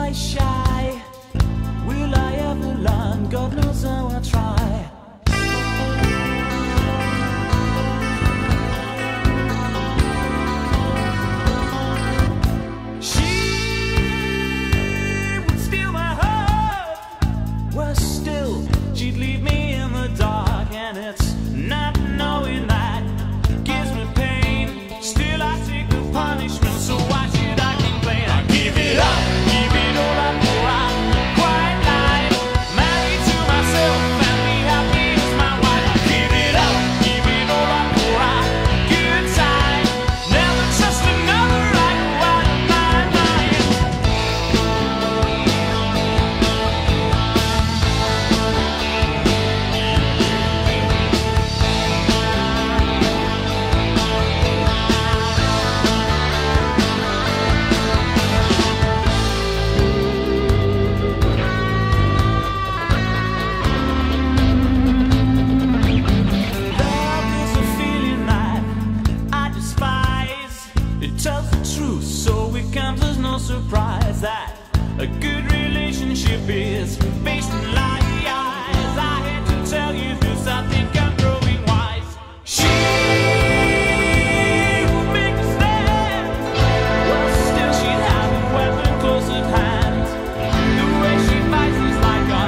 I shy? Will I ever learn? God knows how I try. She would steal my heart. Worse still, she'd leave me in the dark. And it's not knowing that gives me pain. Still I take the punishment, so why should I complain? I give it up, give it all up for a quiet life. Married to myself and be happy as my wife. I give it up, give it all up for a good time. Never trust another, I go out of my mind. Love is a feeling that I despise. It tells the truth, so it comes as no surprise that a good relationship is based on lies. I hate to tell you this, I think I'm growing wise. She will make a stand. Well, still she'd have a weapon close at hand. The way she fights is like a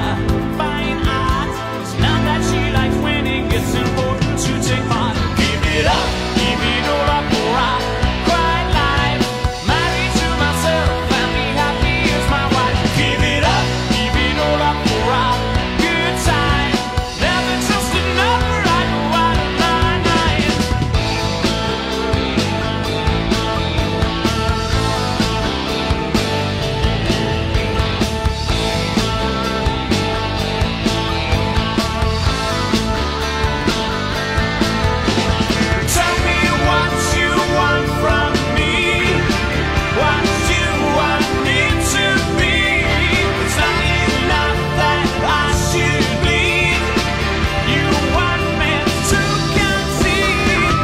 fine art. It's not that she likes winning, it's important to take part. Give it up, give it all up for a quiet life. Married to myself and be happy as my wife. Give it up, give it all up for a good time. Never trust another, I go out of my mind. Tell me what you want from me, what you want me to be. It's not enough that I should leave. You want me to concede.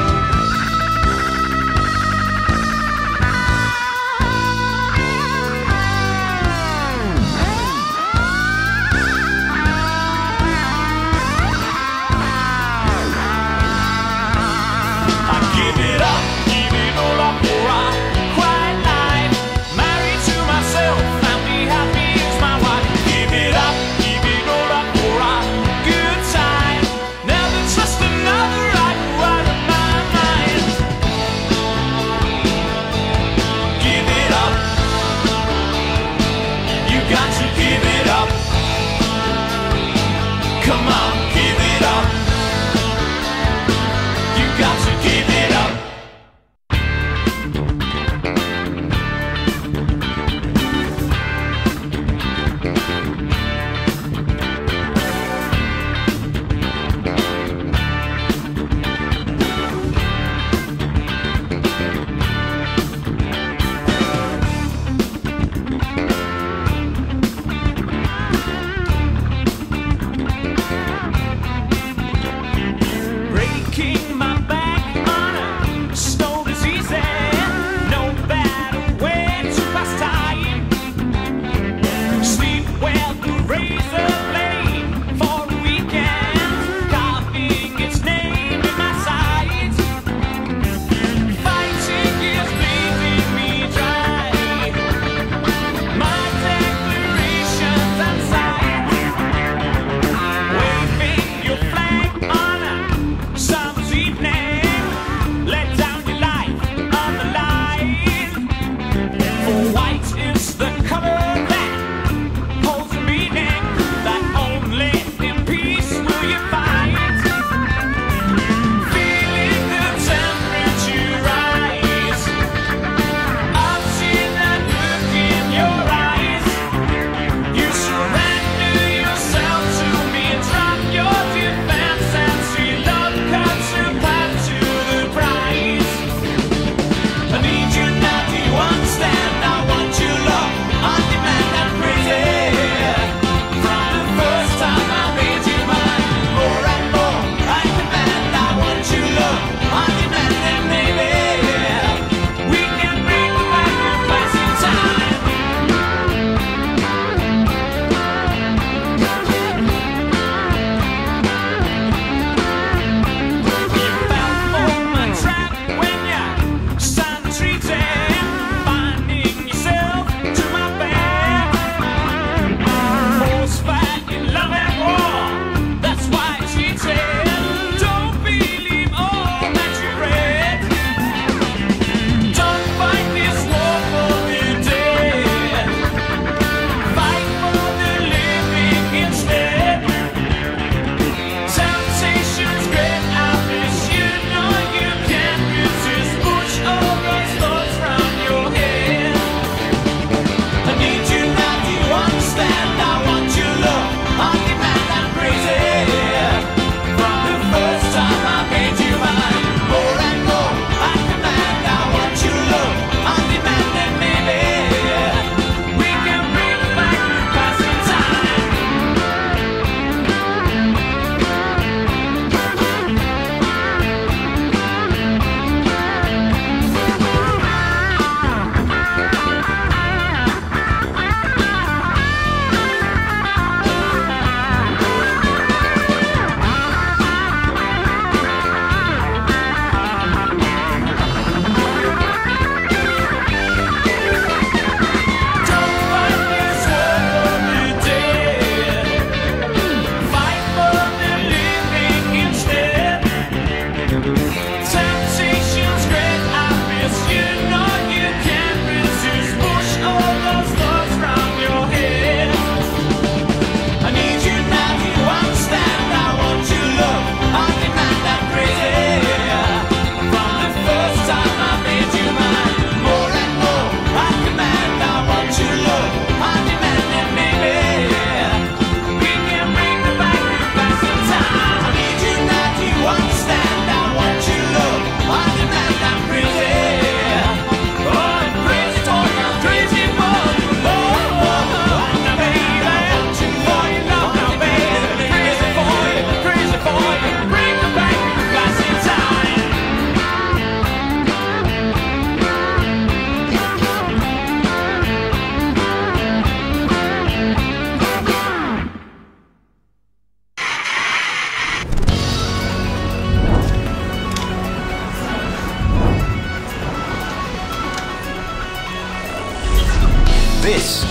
I give it up, give it all up for a quiet life. Married to myself and be happy as my wife. Give it up, give it all up for a good time. Never trust another, I go out of my mind. Give it up, you got to give it up. Come on, give it up. You got to give it up.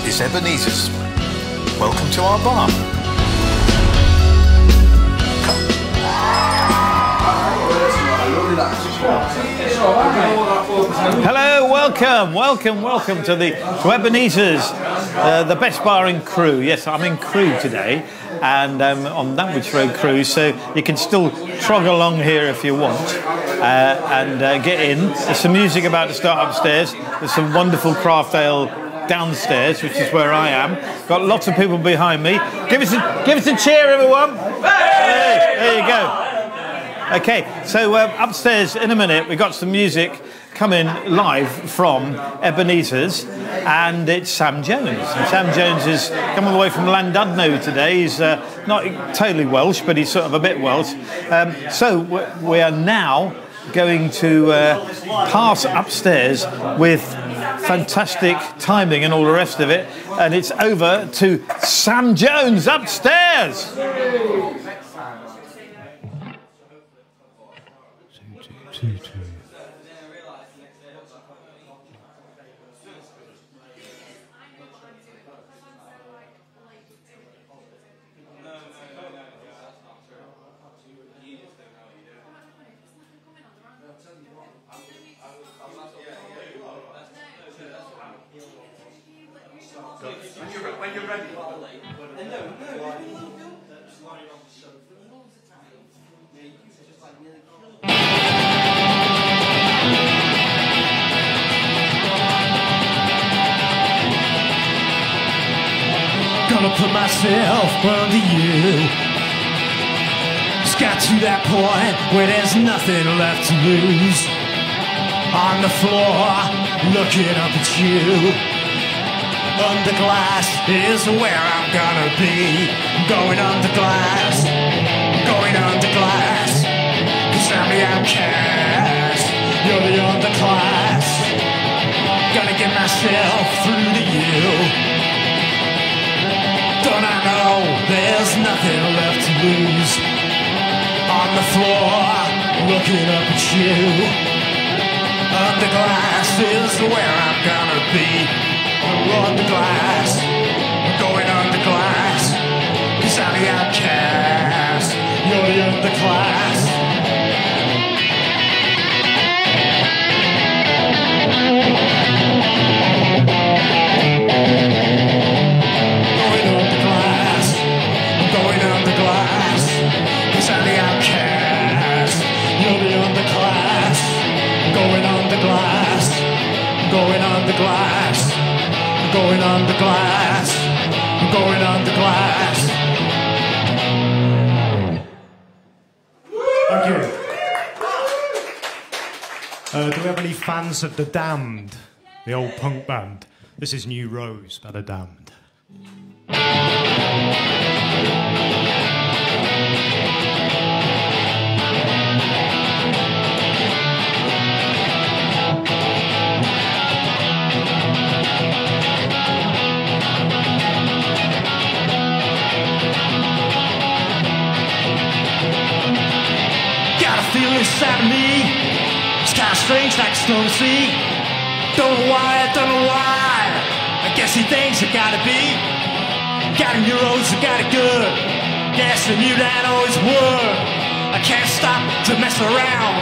is Ebenezer's. Welcome to our bar. Hello, welcome to Ebenezer's, the best bar in Crewe. Yes, I'm in Crewe today, and on Nantwich Road, Crewe, so you can still trog along here if you want and get in. There's some music about to start upstairs. There's some wonderful craft ale downstairs, which is where I am. Got lots of people behind me. Give us a cheer, everyone. Hey, there you go. Okay, so upstairs in a minute we've got some music coming live from Ebenezer's, and it's Sam Jones. And Sam Jones has come all the way from Llandudno today. He's not totally Welsh, but he's sort of a bit Welsh. So we are now going to pass upstairs with fantastic timing and all the rest of it, and it's over to Sam Jones upstairs. When you're ready. Gonna put myself under you. It's got to that point where there's nothing left to lose. On the floor, looking up at you. Under glass is where I'm gonna be. Going under glass, going under glass. Cause I'm the outcast, you're the underclass. Gotta get myself through to you. Don't I know there's nothing left to lose? On the floor, looking up at you. Under glass is where I'm gonna be. Under glass, going under glass. Cause I'm the outcast, you're the underclass. Going under glass, going under glass. Cause I'm the outcast, you're the underclass. Going under glass, going under glass. Going under glass, going under glass. Thank you. Do we have any fans of The Damned, the old punk band? This is New Rose by The Damned. Inside of me, it's kind of strange like a storm sea. Don't know why, don't know why. I guess he thinks it gotta be. Got a new rose, I got it good. Guess I knew that always would. I can't stop to mess around.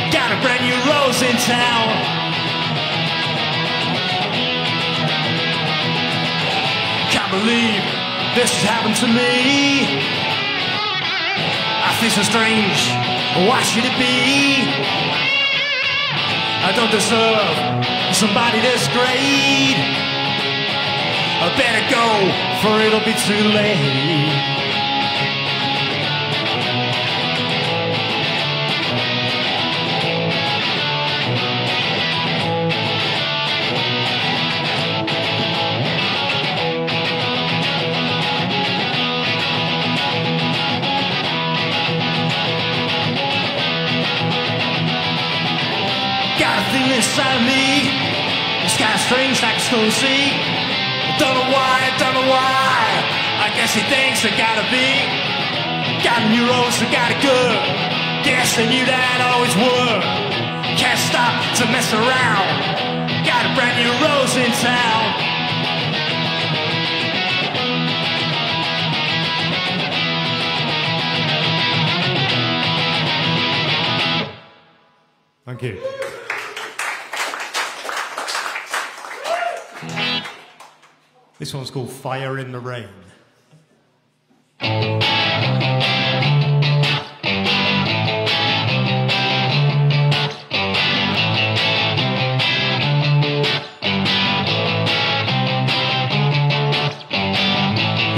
Got a brand new rose in town. Can't believe this has happened to me. I feel so strange. Why should it be? I don't deserve somebody this great. I better go, for it'll be too late. Inside of me, it's kind of strange like a storm sea. Don't know why, don't know why. I guess he thinks it gotta be. Got a new rose, I got it good. Guess I knew that always would. Can't stop to mess around. Got a brand new rose in town. Thank you. This one's called Fire in the Rain.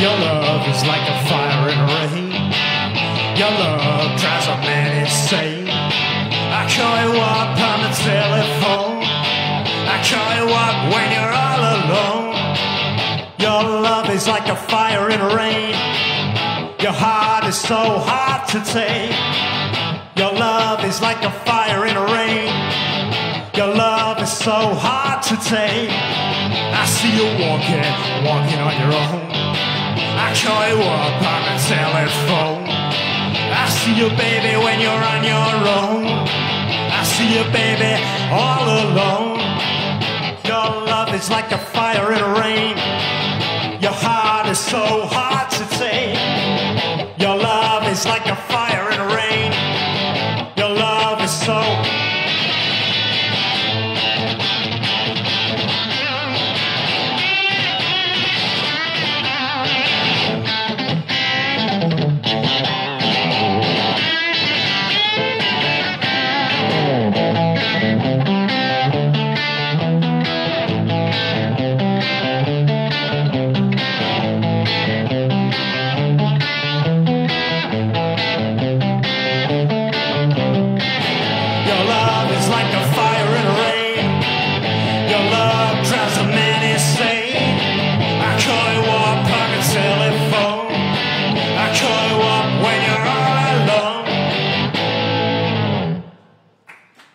Your love is like a fire in the rain. Your love drives a man insane. I call you up on the telephone. I call you up when you're all alone. Your love is like a fire in the rain. Your heart is so hard to take. Your love is like a fire in the rain. Your love is so hard to take. I see you walking on your own. I call you up on the telephone. I see you, baby, when you're on your own. I see you, baby, all alone. Your love is like a fire in the rain. Your heart is so hard to take. Your love is like a fire in the rain. Your love is so...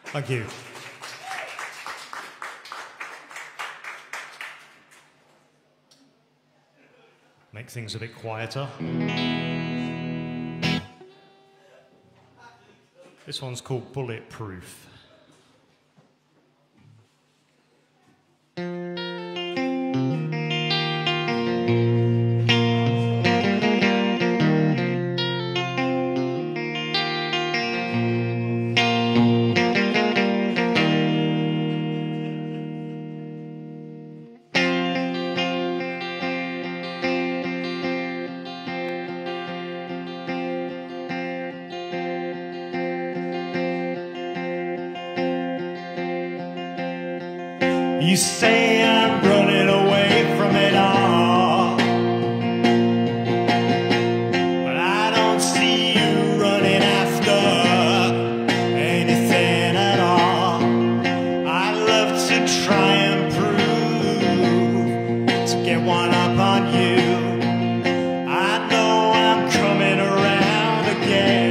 Thank you. Make things a bit quieter. This one's called Bulletproof. You say I'm running away from it all, but I don't see you running after anything at all. I'd love to try and prove to get one up on you. I know I'm coming around again.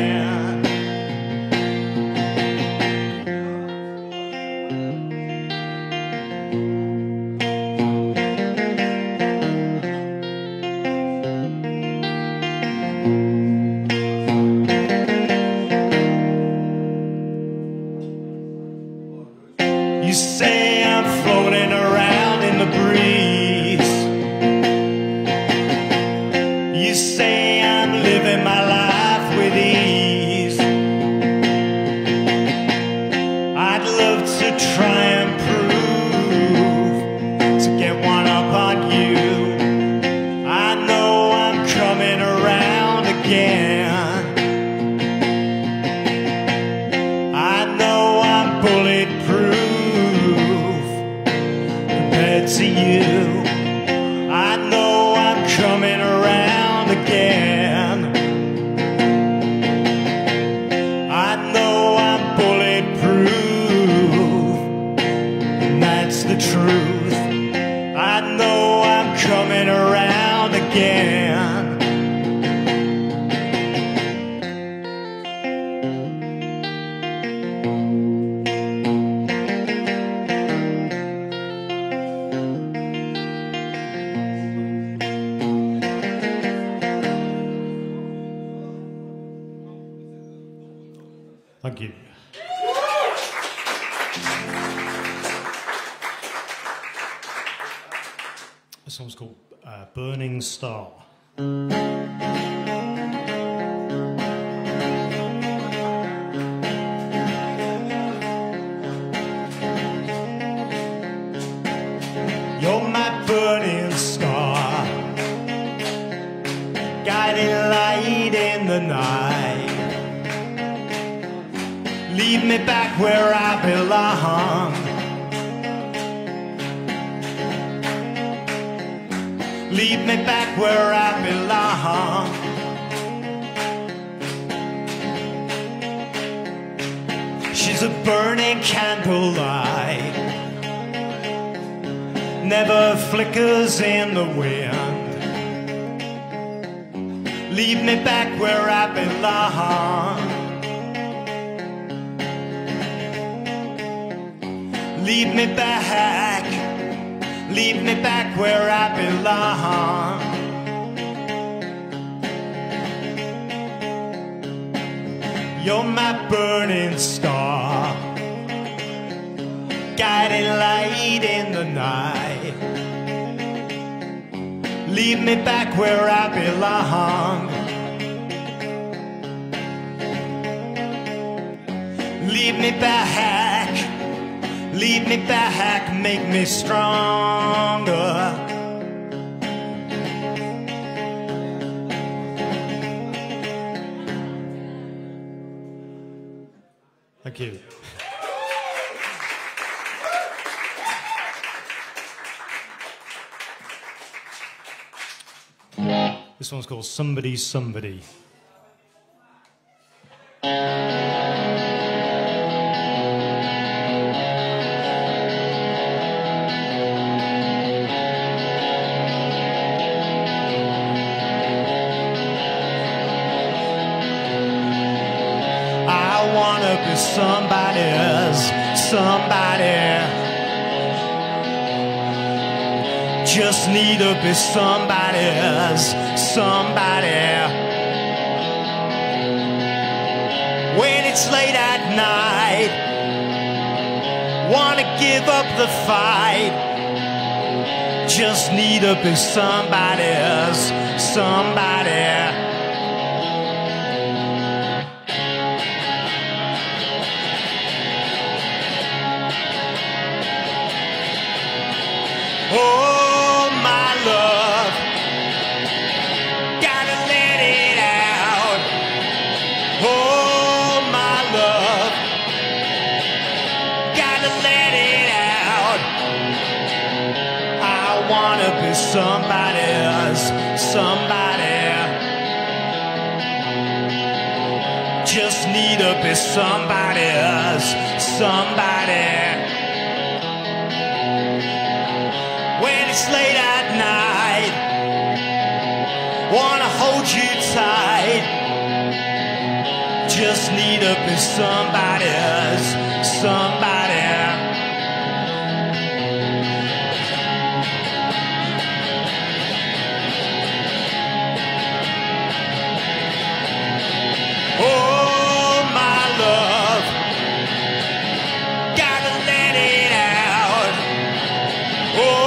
You say I'm floating around in the breeze. You say I'm living my life with ease. I'd love to try and prove to get one up on you. I know I'm coming around again. I know I'm bulletproof to you. I know I'm coming around again. I know I'm bulletproof, and that's the truth. I know I'm coming around again. Thank you. This one's called Burning Star. the night. Lead me back where I belong. Lead me back where I belong. She's a burning candlelight, never flickers in the wind. Lead me back where I belong. Lead me back, lead me back where I belong. You're my burning star, guiding light in the night. Lead me back where I belong. Lead me back, lead me back, make me stronger. Thank you. This one's called Somebody Somebody. Somebody. Just need to be somebody's somebody. When it's late at night, wanna give up the fight. Just need to be somebody's somebody. Oh, my love, gotta let it out. Oh, my love, gotta let it out. I wanna be somebody's somebody. Just need to be somebody's somebody. It's late at night, wanna hold you tight. Just need to be somebody's somebody. Oh, my love, gotta let it out. Oh,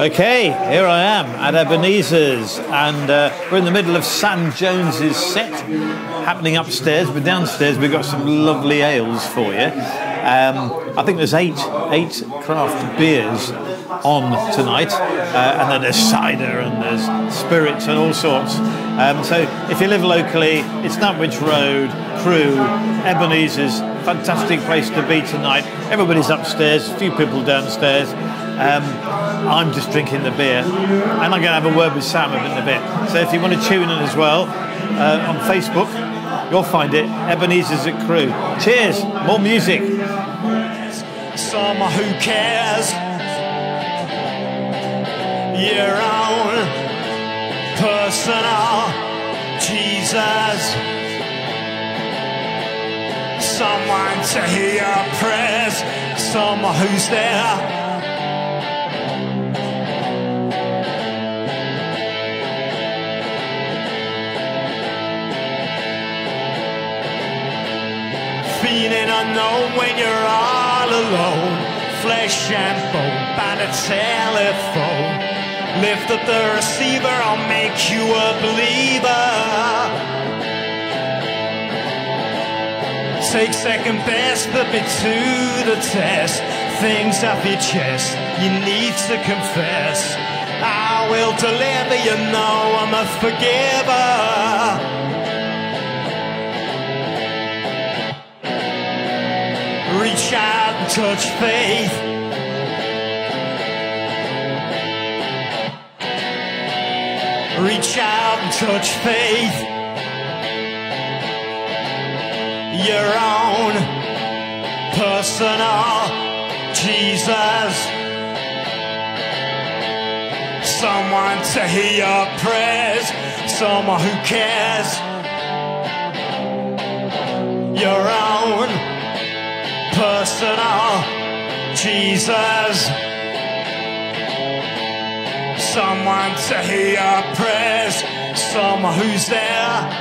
Okay, here I am at Ebenezer's, and we're in the middle of Sam Jones's set happening upstairs, but downstairs we've got some lovely ales for you. I think there's eight craft beers on tonight, and then there's cider and there's spirits and all sorts. So if you live locally, it's Nantwich Road, Crew, Ebenezer's, fantastic place to be tonight. Everybody's upstairs, a few people downstairs. I'm just drinking the beer, and I'm going to have a word with Sam in a bit. So if you want to tune in as well on Facebook, you'll find it, Ebenezer's at Crew. Cheers, more music. Someone who cares, your own personal Jesus. Someone to hear your prayers, someone who's there. Feeling unknown when you're all alone, flesh and bone by the telephone. Lift up the receiver, I'll make you a believer. Take second best, put me to the test. Things off your chest, you need to confess. I will deliver, you know I'm a forgiver. Reach out and touch faith. Reach out and touch faith. Your own personal Jesus. Someone to hear your prayers, someone who cares. Your own personal Jesus. Someone to hear your prayers, someone who's there.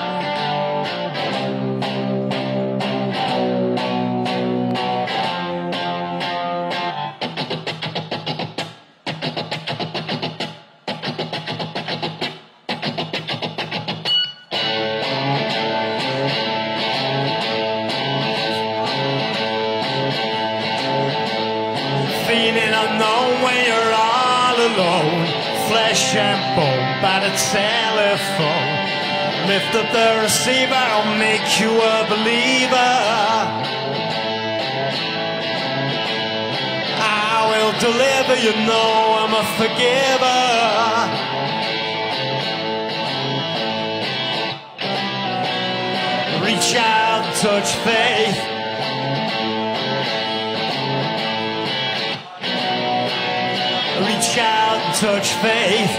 Feeling unknown when you're all alone, flesh and bone by the telephone. Lift up the receiver, I'll make you a believer. I will deliver, you know I'm a forgiver. Reach out and touch faith. Reach out and touch faith.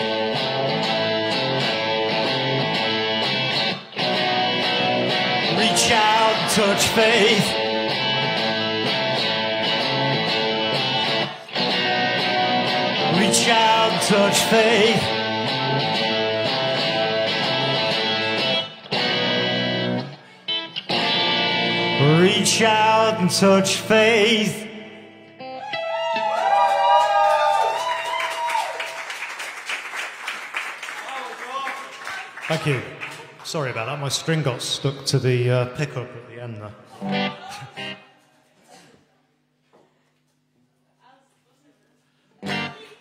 Reach out and touch faith. Reach out and touch faith. Reach out and touch faith. Thank you. Sorry about that. My string got stuck to the pickup at the end there.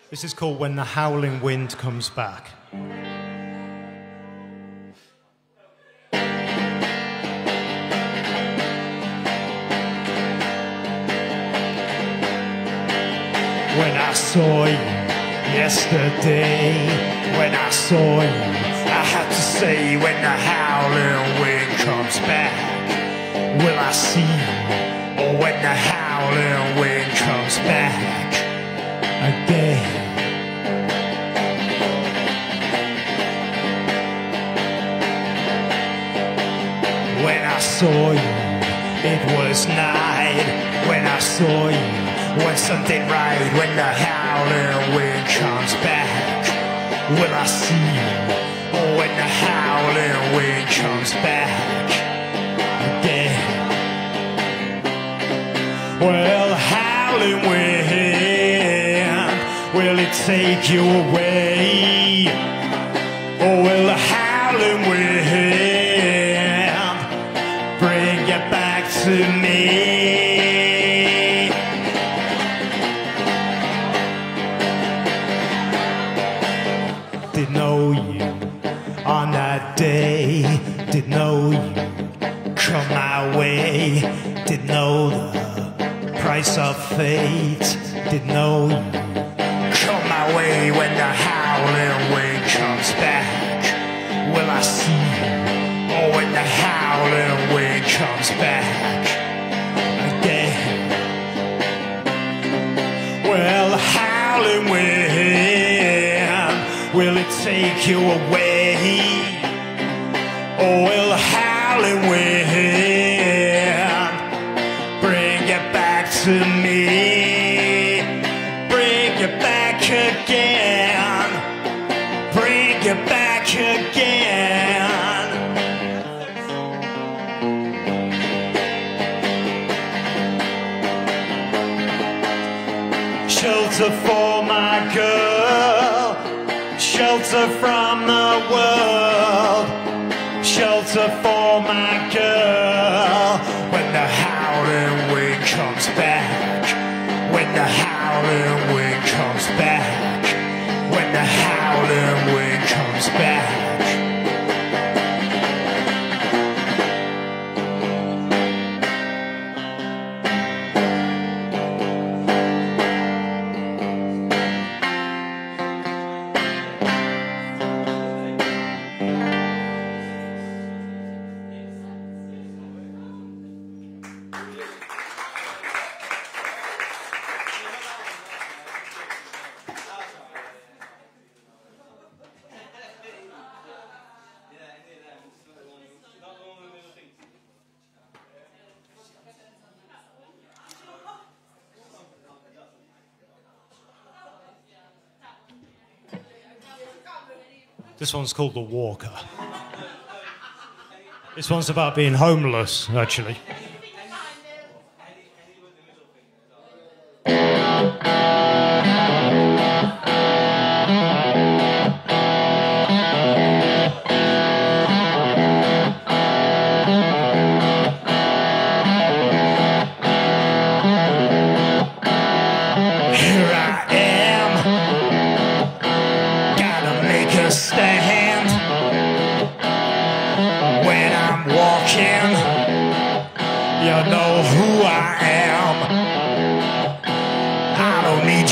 This is called When the Howling Wind Comes Back. When I saw you yesterday, when I saw you, I had to say, when the howling wind comes back, will I see you? Or when the howling wind comes back again? When I saw you, it was night. When I saw you, was something right? When the howling wind comes back, will I see you? Or when the howling wind comes back again? Well, the howling wind, will it take you away? Or will the howling wind bring you back to me? Did know you on that day, did know you come my way. Didn't know the price of fate. Didn't know you come my way when the howling wind comes back. Will I see you? Oh, when the howling wind comes back again. Well, the howling wind, will it take you away? Oh, will the howling wind bring you back to me? Bring you back again. Bring you back again. Shelter for my girl, shelter from the world, shelter for my girl. When the howling wind comes back, when the howling wind comes back, when the howling wind comes back. This one's called The Walker. This one's about being homeless, actually.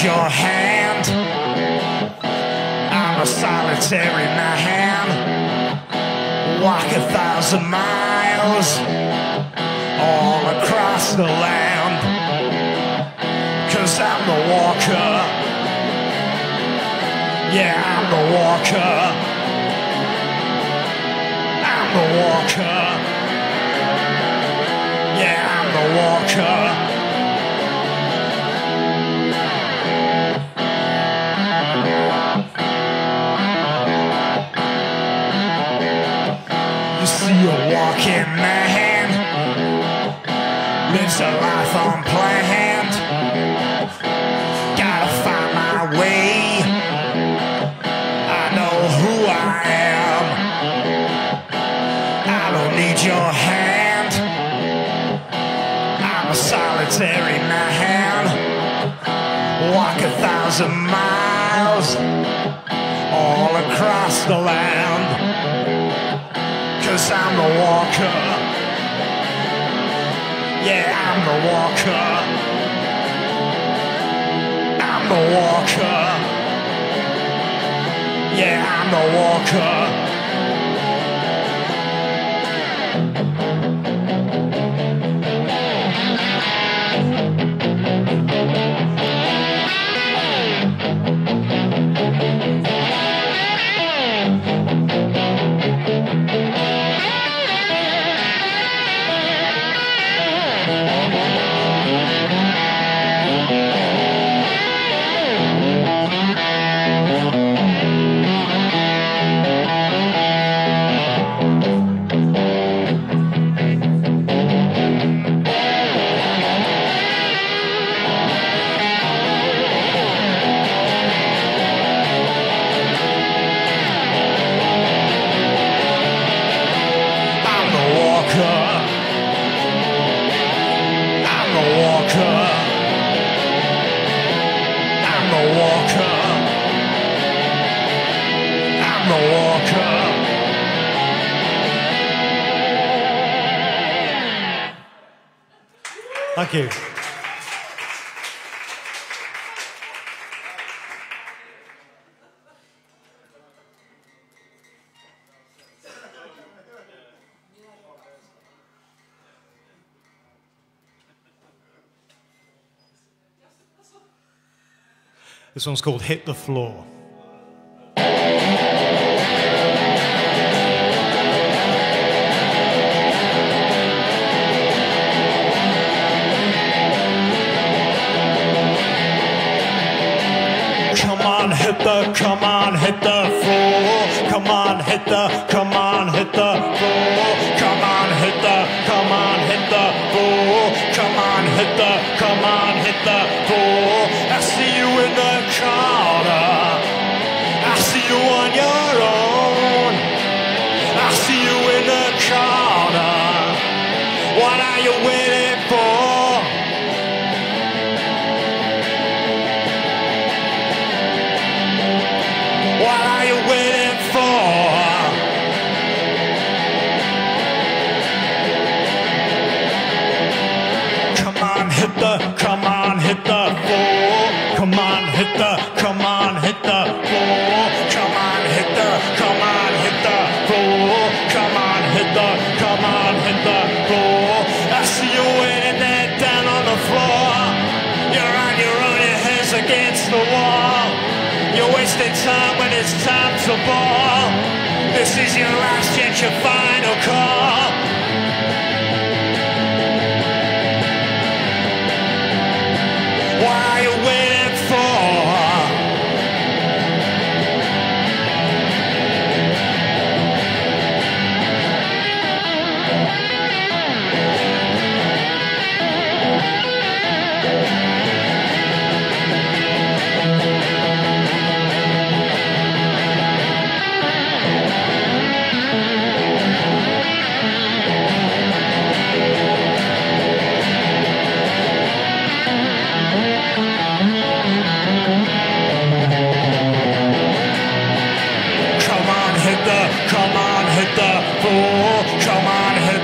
Your hand, I'm a solitary man. Walk 1,000 miles all across the land. 'Cause I'm the walker. Yeah, I'm the walker. I'm the walker. Yeah, I'm the walker. A walking man lives a life unplanned. Gotta find my way. I know who I am. I don't need your hand. I'm a solitary man. Walk 1,000 miles all across the land. 'Cause I'm the walker. Yeah, I'm the walker. I'm the walker. Yeah, I'm the walker. Thank you. This one's called Hit the Floor. Come on, hit the floor. Come on, hit the floor. Come on, hit the floor. Come on, hit the floor. Come on, hit the floor. I see you in the corner. I see you on your own. I see you in the corner. What are you waiting for? What are you waiting for? Come on, hit the floor. Come on, hit the floor. Come on, hit the floor. Come on, hit the floor. I see you waiting there down on the floor. You're on your own, your head's against the wall. You're wasting time when it's time to ball. This is your last yet your final call. What are you waiting for? Come on, hit the floor. Come on, hit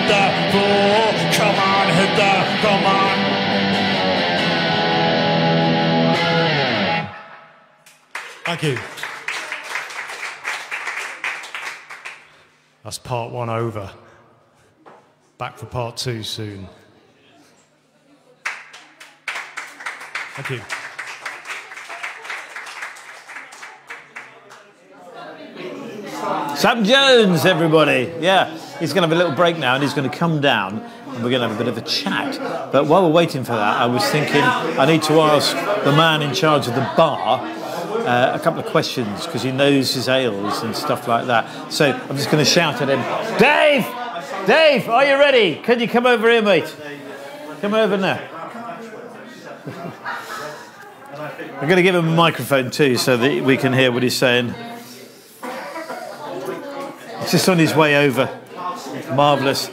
the floor. Come on, hit the floor. Come on. Thank you. That's part one over. Back for part two soon. Thank you. Sam Jones, everybody. Yeah, he's going to have a little break now and he's going to come down and we're going to have a bit of a chat. But while we're waiting for that, I was thinking I need to ask the man in charge of the bar a couple of questions because he knows his ales and stuff like that. So I'm just going to shout at him, Dave! Dave, are you ready? Can you come over here, mate? Come over now. I'm going to give him a microphone too so that we can hear what he's saying. He's just on his way over. Marvellous.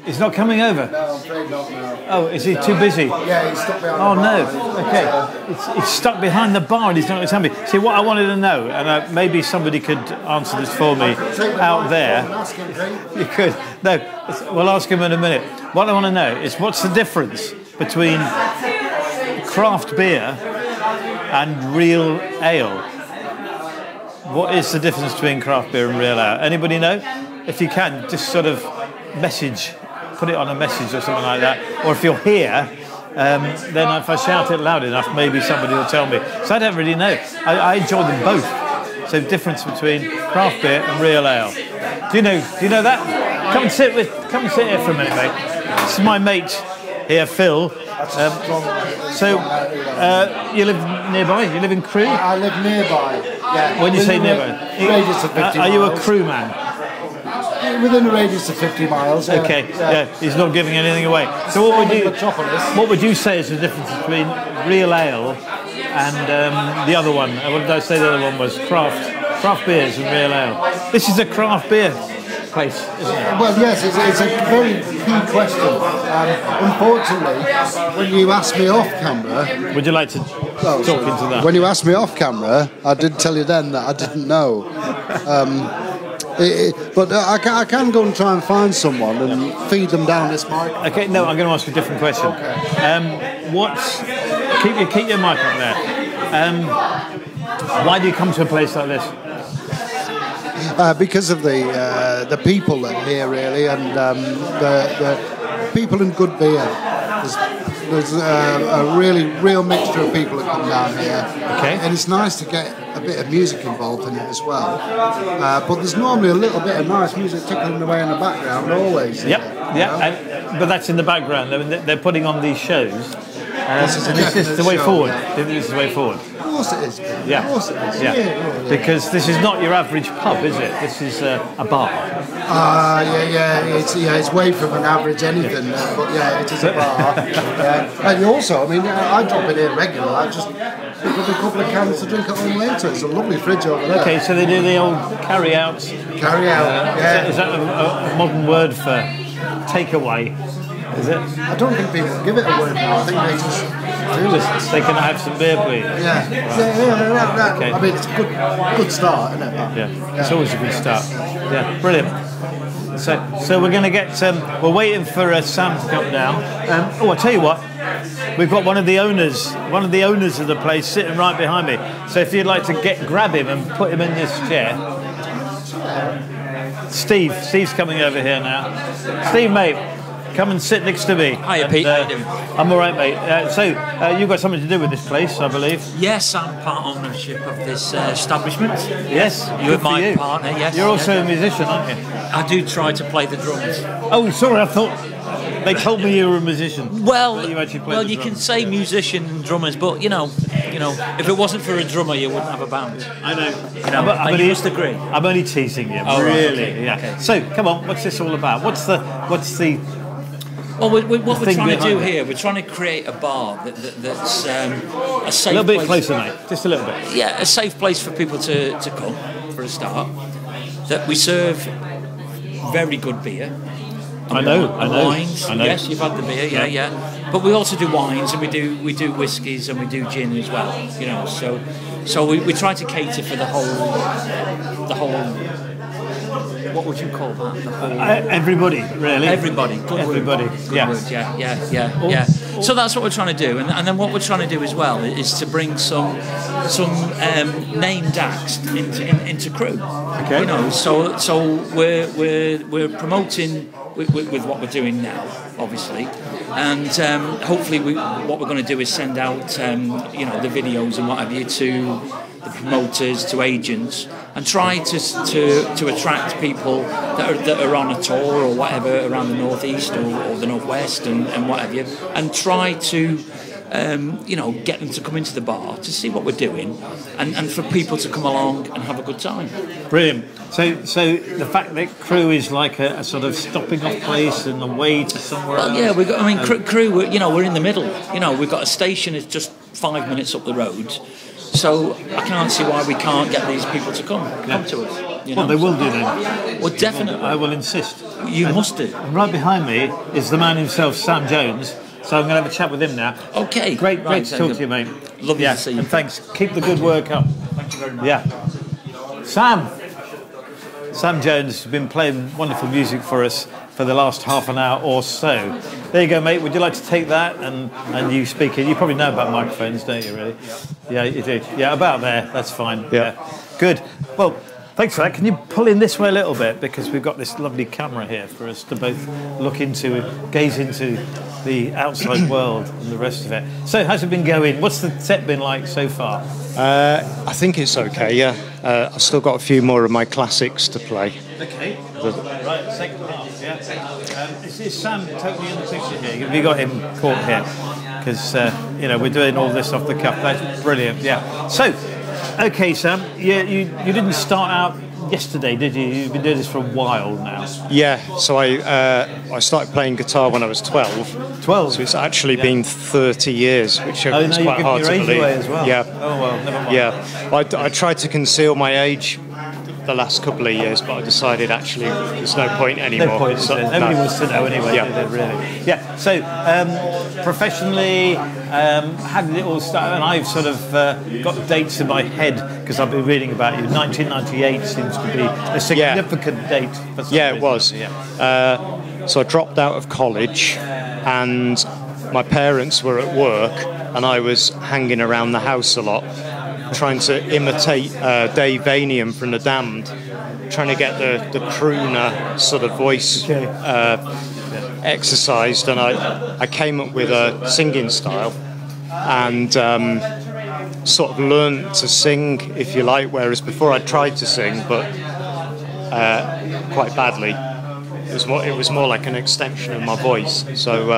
He's not coming over? No, I'm afraid not now. Oh, is he too busy? Yeah, he's stuck behind the bar. the bar. Oh, no. Okay. It's stuck behind the bar and he's not going to tell me. See, what I wanted to know, and maybe somebody could answer this for me out there. You could. No, we'll ask him in a minute. What I want to know is what's the difference between craft beer and real ale? What is the difference between craft beer and real ale? Anybody know? If you can, just sort of put it on a message or something like that. Or if you're here, then if I shout it loud enough, maybe somebody will tell me. So I don't really know. I enjoy them both. So difference between craft beer and real ale. Do you know that? Come and sit here for a minute, mate. This is my mate here, Phil. You live nearby? You live in Crewe? I live nearby. Yeah. When you say nearby, radius of 50 miles. Are you a Crewe man? Within a radius of 50 miles. Yeah. Okay. Yeah. He's not giving anything away. So what would you say is the difference between real ale and the other one? What did I say the other one was? Craft beers and real ale. This is a craft beer place, isn't it? Well, yes, it's a very key question. Unfortunately, when you asked me off camera... Would you like to talk into that? When you asked me off camera, I did tell you then that I didn't know. But I can go and try and find someone and feed them down this mic. Okay, no, I'm going to ask you a different question. Keep your mic up there. Why do you come to a place like this? Because of the people that are here, really, and the people and good beer. There's a really real mixture of people that come down here. Okay. And it's nice to get a bit of music involved in it as well. But there's normally a little bit of nice music tickling away in the background always. Yep, but that's in the background. They're putting on these shows. This is the way forward. This is the way forward. Of course it is. Yeah. Of course it is. Yeah. Because this is not your average pub, is it? This is a bar. It's way from an average anything, but yeah, it is a bar. And also, I mean, I drop in here regular. I just pick up a couple of cans to drink at home later. It's a lovely fridge over there. Okay, so they do the old carry-outs. Carry out. Is that a modern word for takeaway? Is it? I don't think people give it a word now. I think they just do it. They can have some beer, please. Yeah. Okay. I mean, it's a good start, isn't it? Yeah, it's always a good start. Yeah, brilliant. So we're going to get. We're waiting for Sam to come down. I tell you what, we've got one of the owners of the place sitting right behind me. So if you'd like to grab him and put him in this chair. Steve's coming over here now. Steve, mate. Come and sit next to me. Hiya, Pete. How you doing? I'm all right, mate. So you've got something to do with this place, I believe. Yes, I'm part ownership of this establishment. Yes, You're my partner. Yes. You're also a musician, aren't you? I do try to play the drums. Oh, sorry. I thought they told me you were a musician. Well, you actually play the you drums. can say musician and drummers, but you know, if it wasn't for a drummer, you wouldn't have a band. I know. And you must agree. I'm only teasing you. Oh, really? right, okay, Yeah. okay. So come on, what's this all about? What's the Well, what we're trying to do behind it. here, we're trying to create a bar that's a safe a little bit place. closer, mate? Just a little bit. Yeah, a safe place for people to come, for a start. That we serve very good beer. I know. Wines. I know. Yes, you've had the beer, yeah. But we also do wines, and we do whiskies, and we do gin as well. So we try to cater for the whole. What would you call that? The whole. Everybody, really. Everybody. Good Everybody. word. Good Yeah. word. Yeah. So that's what we're trying to do, and then what we're trying to do as well is to bring some named acts into Crewe. Okay. So we're promoting with what we're doing now, obviously, and hopefully what we're going to do is send out the videos and what have you to the promoters, to agents, and try to attract people that are on a tour or whatever around the northeast or the northwest and what have you, and try to get them to come into the bar to see what we're doing, and for people to come along and have a good time. Brilliant. So the fact that Crewe is like a sort of stopping off place and a way to somewhere else. Yeah, Crewe. We're in the middle. We've got a station that's just 5 minutes up the road. So I can't see why we can't get these people to come to us. Well, they will do then. Well, definitely. I will insist. You must do. And right behind me is the man himself, Sam Jones. So I'm going to have a chat with him now. Okay. Great to talk to you, mate. Lovely to see you. And thanks. Keep the good work up. Thank you very much. Yeah. Sam Jones has been playing wonderful music for us for the last half an hour or so. There you go, mate. Would you like to take that and you speak it? You probably know about microphones, don't you, really? Yeah, you do. Yeah, about there. That's fine. Yeah. Good. Well, thanks for that. Can you pull in this way a little bit? Because we've got this lovely camera here for us to both look into, gaze into the outside world and the rest of it. So, how's it been going? What's the set been like so far? I think it's okay, yeah. I've still got a few more of my classics to play. Okay. Right, second half, yeah. Is Sam totally in the picture here? Have you got him caught here? Because, we're doing all this off the cuff. That's brilliant, yeah. So, okay, Sam, you didn't start out yesterday, did you? You've been doing this for a while now. Yeah, so I started playing guitar when I was 12. 12? So it's actually been 30 years, which is quite hard to believe. Away as well. Yeah. Oh, well, never mind. Yeah. I tried to conceal my age the last couple of years, but I decided actually there's no point anymore. No point. Nobody wants to know anyway, do they, really? Yeah. So, professionally, How did it all start? And I've sort of got dates in my head because I've been reading about you. 1998 seems to be a significant date. For some Yeah, it reason. was. So I dropped out of college, and my parents were at work, and I was hanging around the house a lot, trying to imitate Dave Vanian from The Damned, trying to get the crooner sort of voice exercised, and I came up with a singing style, and sort of learned to sing, if you like, whereas before I tried to sing, but quite badly. It was more like an extension of my voice. So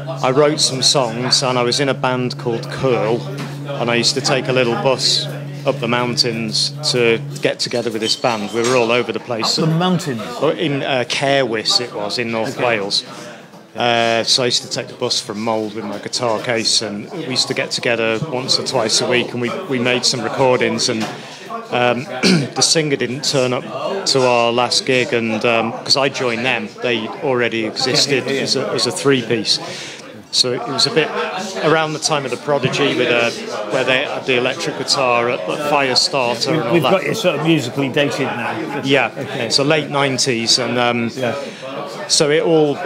I wrote some songs, and I was in a band called Curl, and I used to take a little bus up the mountains to get together with this band. We were all over the place. Up the mountains? In Caerwys it was, in North Wales. So I used to take the bus from Mold with my guitar case, and we used to get together once or twice a week, and we made some recordings, and the singer didn't turn up to our last gig, and because I joined them, they already existed as a three-piece. So it was a bit around the time of the Prodigy, where they had the electric guitar at Firestarter and all We've that. got you sort of musically dated now. Yeah, Okay. so late 90s, and so it all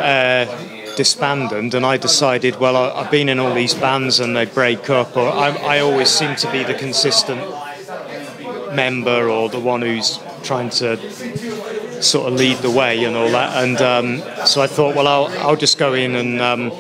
disbanded, and I decided, well, I've been in all these bands and they break up, or I always seem to be the consistent member, or the one who's trying to sort of lead the way and all that, and so I thought, well, I'll just go in and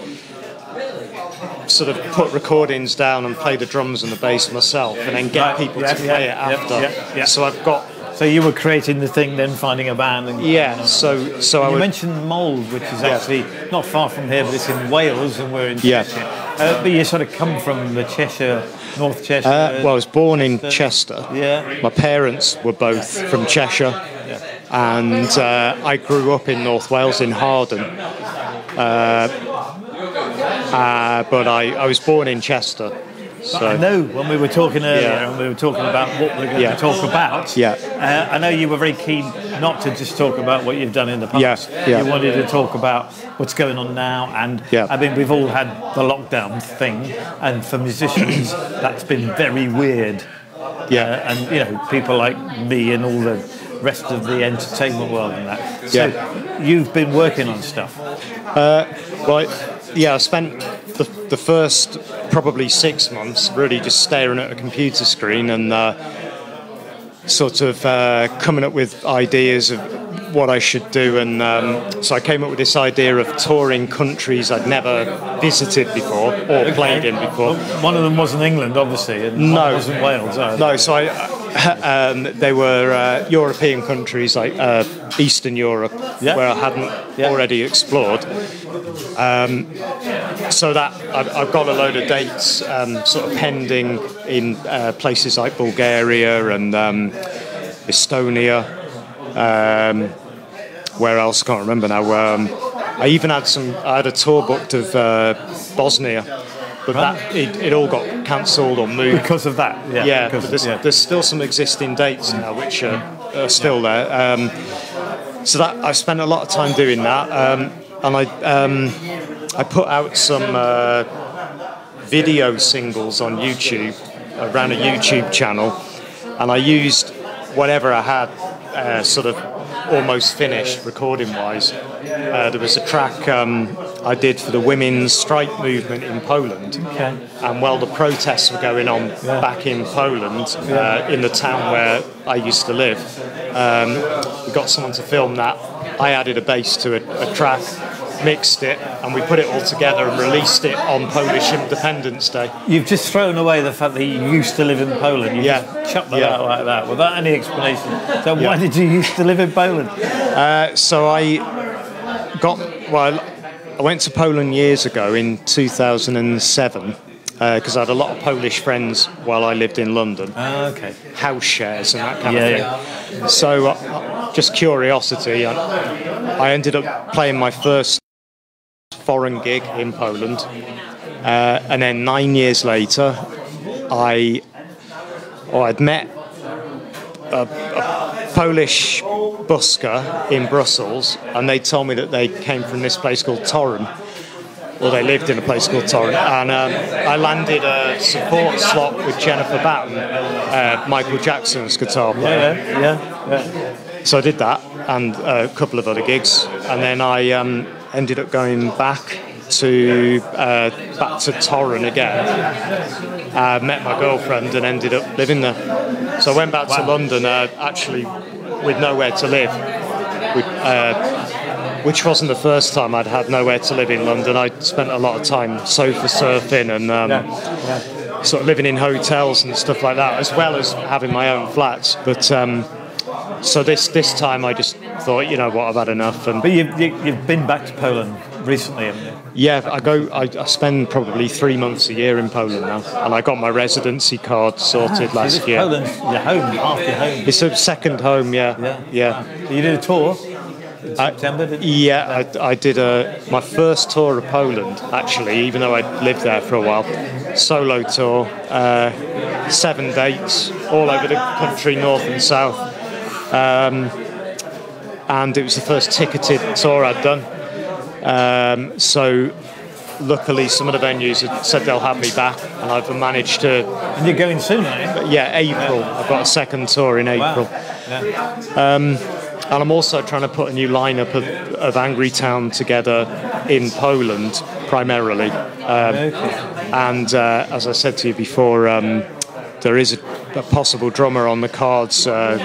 sort of put recordings down and play the drums and the bass myself, and then get people to play it after. So I've got. So you were creating the thing, then finding a band. And, So I you would mentioned Mold, which is actually not far from here, but it's in Wales, and we're in Cheshire. But you sort of come from the Cheshire, North Cheshire. Well, I was born in Chester. Yeah. My parents were both from Cheshire, and I grew up in North Wales in Harden. But I was born in Chester. So I know when we were talking earlier, and we were talking about what we're going to talk about. I know you were very keen not to just talk about what you've done in the past. You wanted to talk about what's going on now, and I mean, we've all had the lockdown thing, and for musicians, that's been very weird. And you know, people like me and all the rest of the entertainment world and that. So you've been working on stuff. I spent the first probably 6 months really just staring at a computer screen and sort of coming up with ideas of what I should do, and so I came up with this idea of touring countries I'd never visited before or played in before. One of them wasn't England, obviously, and one wasn't Wales either. No, so they were European countries like Eastern Europe, where I hadn't already explored. So that I've got a load of dates sort of pending in places like Bulgaria and Estonia. Where else? Can't remember now. I even had I had a tour booked of Bosnia, but it all got cancelled or moved because of that. But there's still some existing dates now which are still there. So that I spent a lot of time doing that, and I put out some video singles on YouTube. I ran a YouTube channel, and I used whatever I had sort of almost finished recording-wise. There was a track I did for the women's strike movement in Poland, and while the protests were going on back in Poland, in the town where I used to live, we got someone to film that. I added a bass to a track, mixed it, and we put it all together and released it on Polish Independence Day. You've just thrown away the fact that you used to live in Poland. You just chucked that out like that without any explanation. So why did you used to live in Poland? So I went to Poland years ago in 2007 because I had a lot of Polish friends while I lived in London. House shares and that kind of thing. So just curiosity, I ended up playing my first foreign gig in Poland, and then 9 years later I'd met a Polish busker in Brussels, and they told me that they came from this place called Torun, or they lived in a place called Torrent, and I landed a support slot with Jennifer Batten, Michael Jackson's guitar player. So I did that and a couple of other gigs, and then I ended up going back to Torrent again. I met my girlfriend and ended up living there. So I went back to London actually with nowhere to live, which wasn't the first time I'd had nowhere to live in London. I spent a lot of time sofa surfing and sort of living in hotels and stuff like that, as well as having my own flats. But so this time I just thought, you know what, I've had enough. But you've been back to Poland recently, haven't you? Yeah, I spend probably 3 months a year in Poland now, and I got my residency card sorted last year. Poland's your home, half your home. It's a second home, yeah. You did a tour in September, didn't you? Yeah, I did my first tour of Poland, actually, even though I'd lived there for a while. Solo tour, 7 dates, all over the country, north and south. And it was the first ticketed tour I'd done. So luckily some of the venues had said they'll have me back, and I've managed to... And you're going soon, aren't you? Yeah, April. I've got a second tour in April. Wow. And I'm also trying to put a new lineup of Angry Town together in Poland, primarily. And as I said to you before, there is a possible drummer on the cards who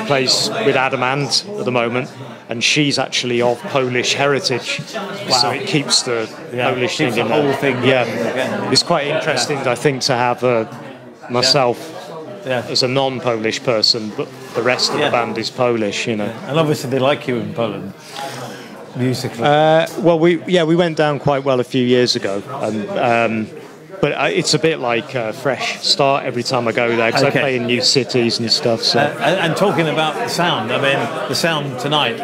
plays with Adamant at the moment, and she's actually of Polish heritage, so it keeps the Polish thing in whole thing. It's quite interesting, I think, to have myself as a non-Polish person, but the rest of the band is Polish, you know. And obviously they like you in Poland, musically. Well, we went down quite well a few years ago, and but it's a bit like a fresh start every time I go there, because I play in new cities and stuff. So. And talking about the sound, I mean, the sound tonight,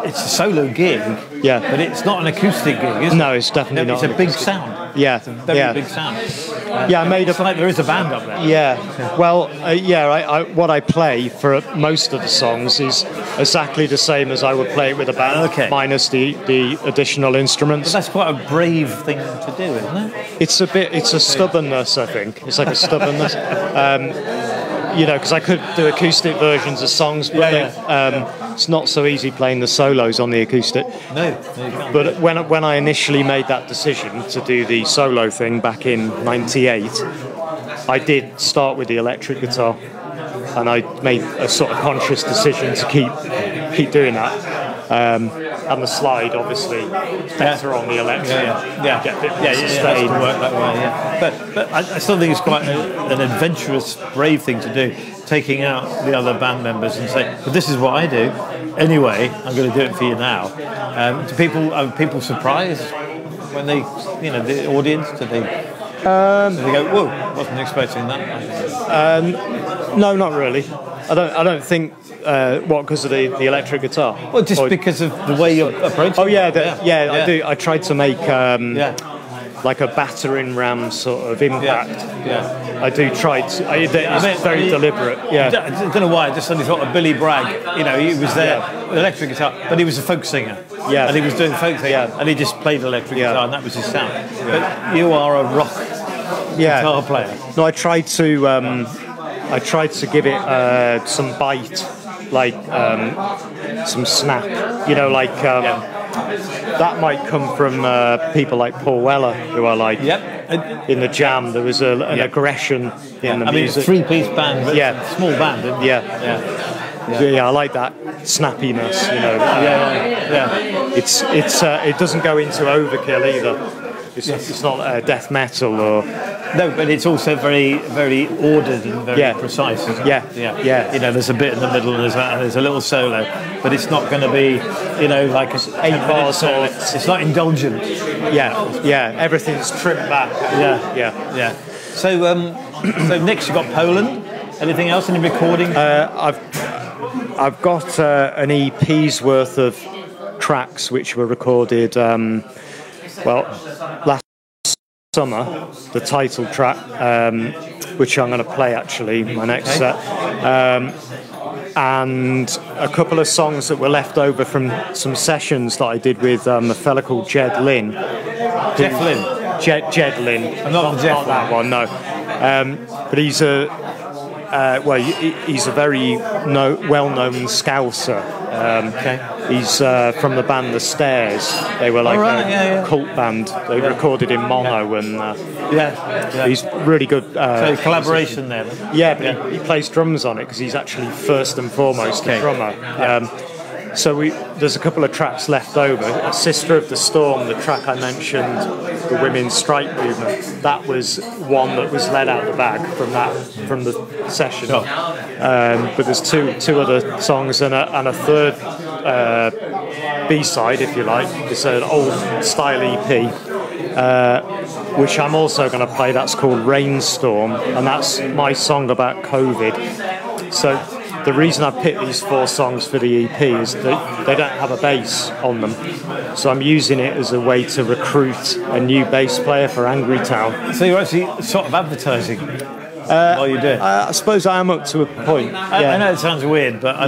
it's a solo gig, but it's not an acoustic gig, is it? No, it's definitely not. It's a big sound. Yeah, it's a very big sound. I made it's like there is a band up there. Yeah, well, what I play for most of the songs is exactly the same as I would play it with a band, minus the additional instruments. But that's quite a brave thing to do, isn't it? It's a stubbornness, I think. It's like a stubbornness. You know, because I could do acoustic versions of songs, but it's not so easy playing the solos on the acoustic. No, you can't. But when I initially made that decision to do the solo thing back in '98, I did start with the electric guitar, and I made a sort of conscious decision to keep doing that. And the slide, obviously, is better on the electric. It has to work that way. But I still think it's quite an adventurous, brave thing to do, taking out the other band members and say, "But this is what I do. Anyway, I'm going to do it for you now." Are people surprised when they, you know, the audience? Do they go, "Whoa, wasn't expecting that"? No, not really. I don't think. Because of the electric guitar? Well, just because of the way you're approaching. Oh I do. I tried to make like a battering ram sort of impact. I do try to. It's very deliberate. I don't know why. I just suddenly thought of Billy Bragg. You know, he was there with electric guitar, but he was a folk singer. And he was doing folk thing, and he just played electric guitar, and that was his sound. But you are a rock guitar player. No, I tried to give it some bite. Like some snap, you know, like that might come from people like Paul Weller, who I like. In the Jam, there was an aggression in the music. I mean, it's a three-piece band, but it's a small band, isn't it? Yeah, I like that snappiness, you know. It doesn't go into overkill either. It's not death metal or... No, but it's also very, very ordered and very precise, isn't it? Yeah. You know, there's a bit in the middle and there's a little solo, but it's not going to be, you know, like a 8 bar solo. It's not indulgent. Yeah. Everything's trimmed back. Yeah. So next you've got Poland. Anything else? Any recording? I've got an EP's worth of tracks which were recorded. Last summer, the title track, which I'm going to play actually, my next set. and a couple of songs that were left over from some sessions that I did with a fella called Jed Lynn. Jeff Lynn. Jed Lynn. Not Jeff that one, no. But he's he's a very well-known Scouser. He's from the band The Stairs. They were like a cult band. They recorded in mono, and he's really good. So collaboration there. Yeah, but he plays drums on it because he's actually first and foremost a drummer. So there's a couple of tracks left over. Sister of the Storm, the track I mentioned, the women's strike movement, that was one that was let out the bag from the session. Sure. But there's two other songs and a third B-side, if you like. It's an old style EP, which I'm also going to play. That's called Rainstorm, and that's my song about COVID. So the reason I picked these 4 songs for the EP is that they don't have a bass on them. So I'm using it as a way to recruit a new bass player for Angry Town. So you're actually sort of advertising while you do it? I suppose I am up to a point. I know it sounds weird, but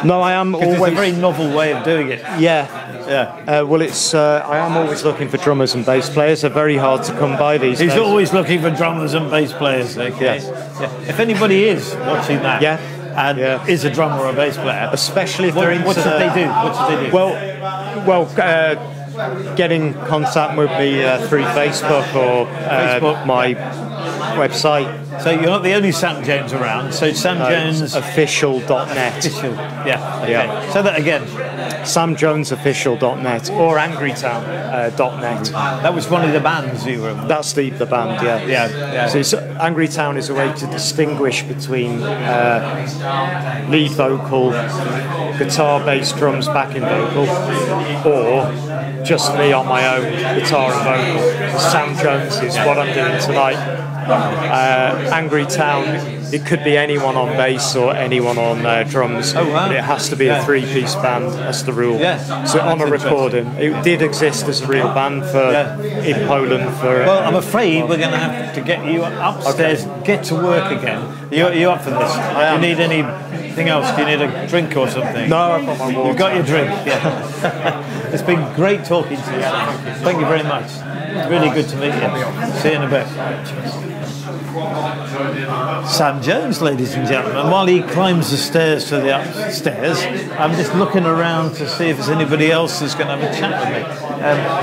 No, I am always... It's a very novel way of doing it. Well, it's I am always looking for drummers and bass players. They're very hard to come by these days. He's always looking for drummers and bass players. Okay. If anybody is watching that, and is a drummer or a bass player, especially if they're into what should they do? Well, get in contact with me through Facebook or my website. So you're not the only Sam Jones around. So Sam Jones official.net. Official. Yeah. So that again. SamJonesOfficial.net or AngryTown.net. That was one of the bands you were in. That's the band, yeah. So Angry Town is a way to distinguish between lead vocal, guitar, bass, drums, backing vocal, or just me on my own, guitar and vocal. Sam Jones is what I'm doing tonight. Angry Town, it could be anyone on bass or anyone on drums. Oh, wow. But it has to be a 3-piece band. That's the rule. So on a recording, it did exist as a real band in Poland for. Well, I'm afraid we're going to have to get you upstairs, get to work again. Are you up for this? Do you need anything else? Do you need a drink or something? No, I've got my water. You've got your drink. Yeah. It's been great talking to you. Thank you very much. It's really good to meet you. See you in a bit. Sam Jones, ladies and gentlemen. While he climbs the stairs to the upstairs, I'm just looking around to see if there's anybody else who's going to have a chat with me.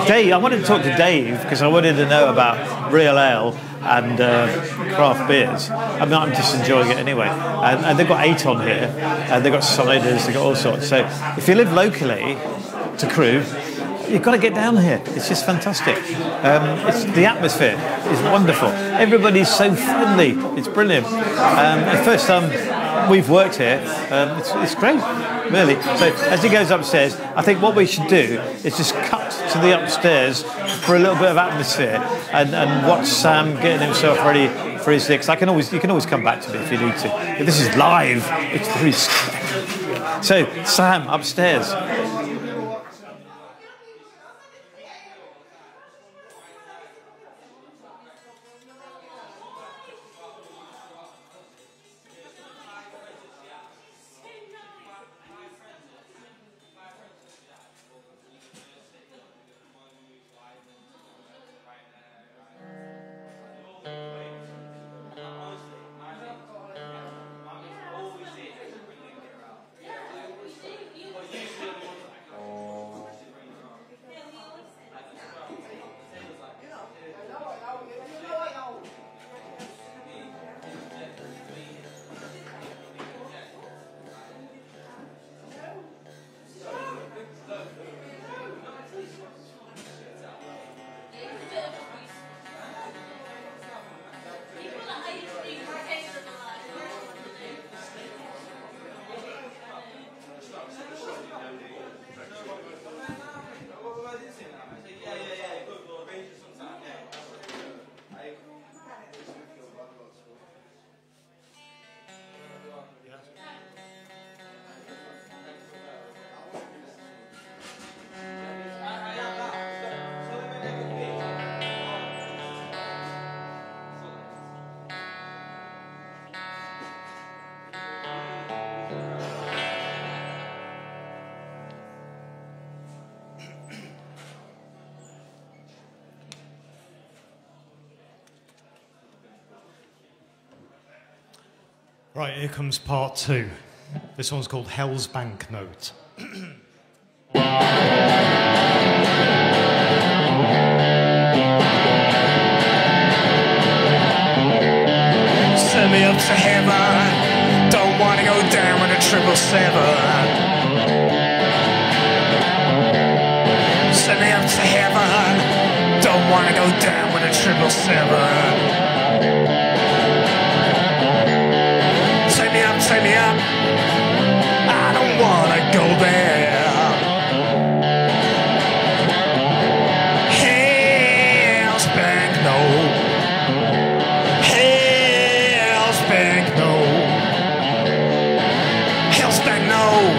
Dave, I wanted to talk to Dave because I wanted to know about real ale and craft beers. I mean, I'm just enjoying it anyway. And they've got 8 on here, and they've got ciders, they've got all sorts. So if you live locally to Crewe, you've got to get down here. It's just fantastic. The atmosphere is wonderful. Everybody's so friendly. It's brilliant. The first time we've worked here, it's great, really. So as he goes upstairs, I think what we should do is just cut to the upstairs for a little bit of atmosphere and watch Sam getting himself ready for his gigs. You can always come back to me if you need to. But this is live. It's very scary. So Sam upstairs. Right, here comes part 2. This one's called Hell's Banknote. Send me up to heaven. Don't wanna go down with a 777. Send me up to heaven. Don't wanna go down with a 777. Take me up. I don't wanna go there. Hell's Banknote. Hell's Banknote. Hell's Banknote.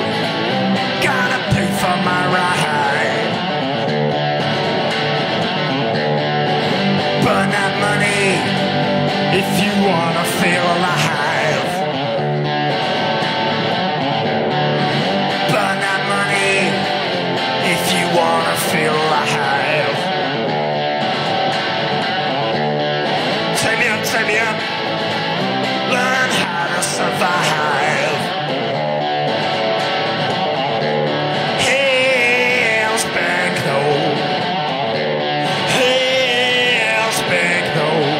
Gotta pay for my ride. Burn that money if you wanna feel alive. Wanna feel alive. Take me up. Learn how to survive. Hell's Banknote. Hell's Banknote.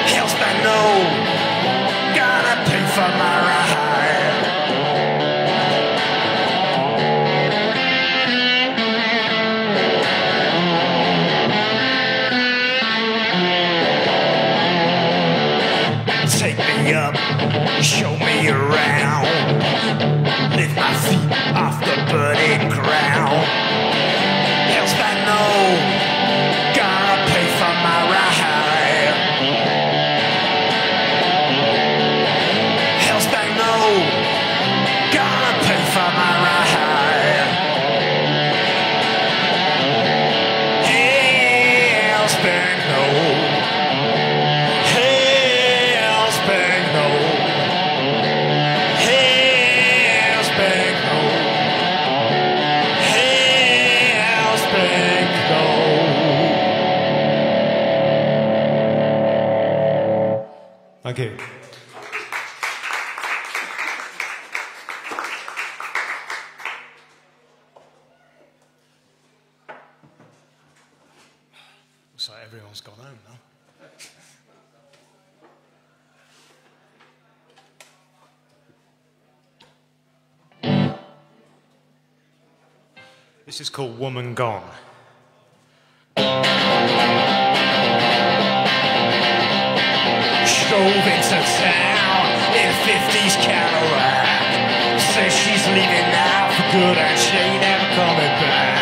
Hell's Banknote. Gotta pay for my ride. Up, show me around, lift my feet off the burning ground. Hell's Banknote, gotta pay for my ride. Hell's Banknote, gotta pay for my ride. Hell's Banknote. Thank you. Looks like everyone's gone home now. This is called Woman Gone. Drove into town in a 50s Cadillac. Says she's leaving now for good and she ain't never coming back.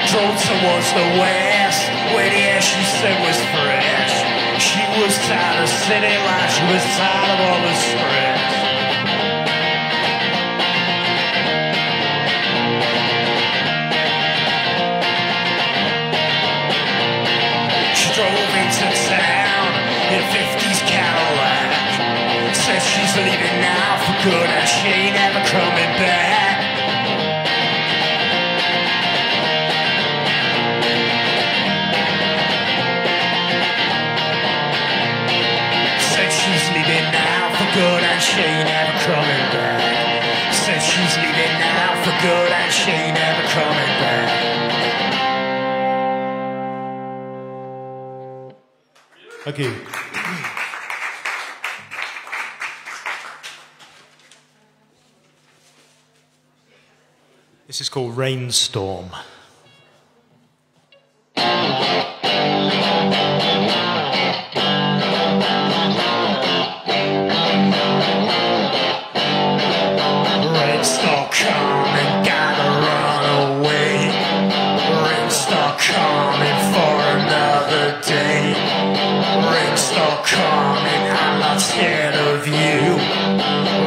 Drove towards the west where the air she said was fresh. She was tired of city life, she was tired of all the stress. Drove into town in a 50s Cadillac. Says she's leaving now for good and she ain't ever coming back. Says she's leaving now for good and she ain't ever coming back. Says she's leaving now for good and she ain't ever coming back. Thank you. This is called Rainstorm. Rainstorm coming, gotta run away. Rainstorm coming for another day. Rainstorm coming, I'm not scared of you.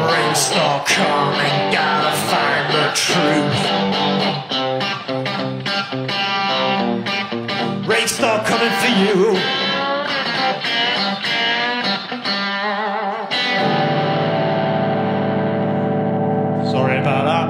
Rainstorm coming, gotta find the truth. Rainstorm coming for you. Sorry about that.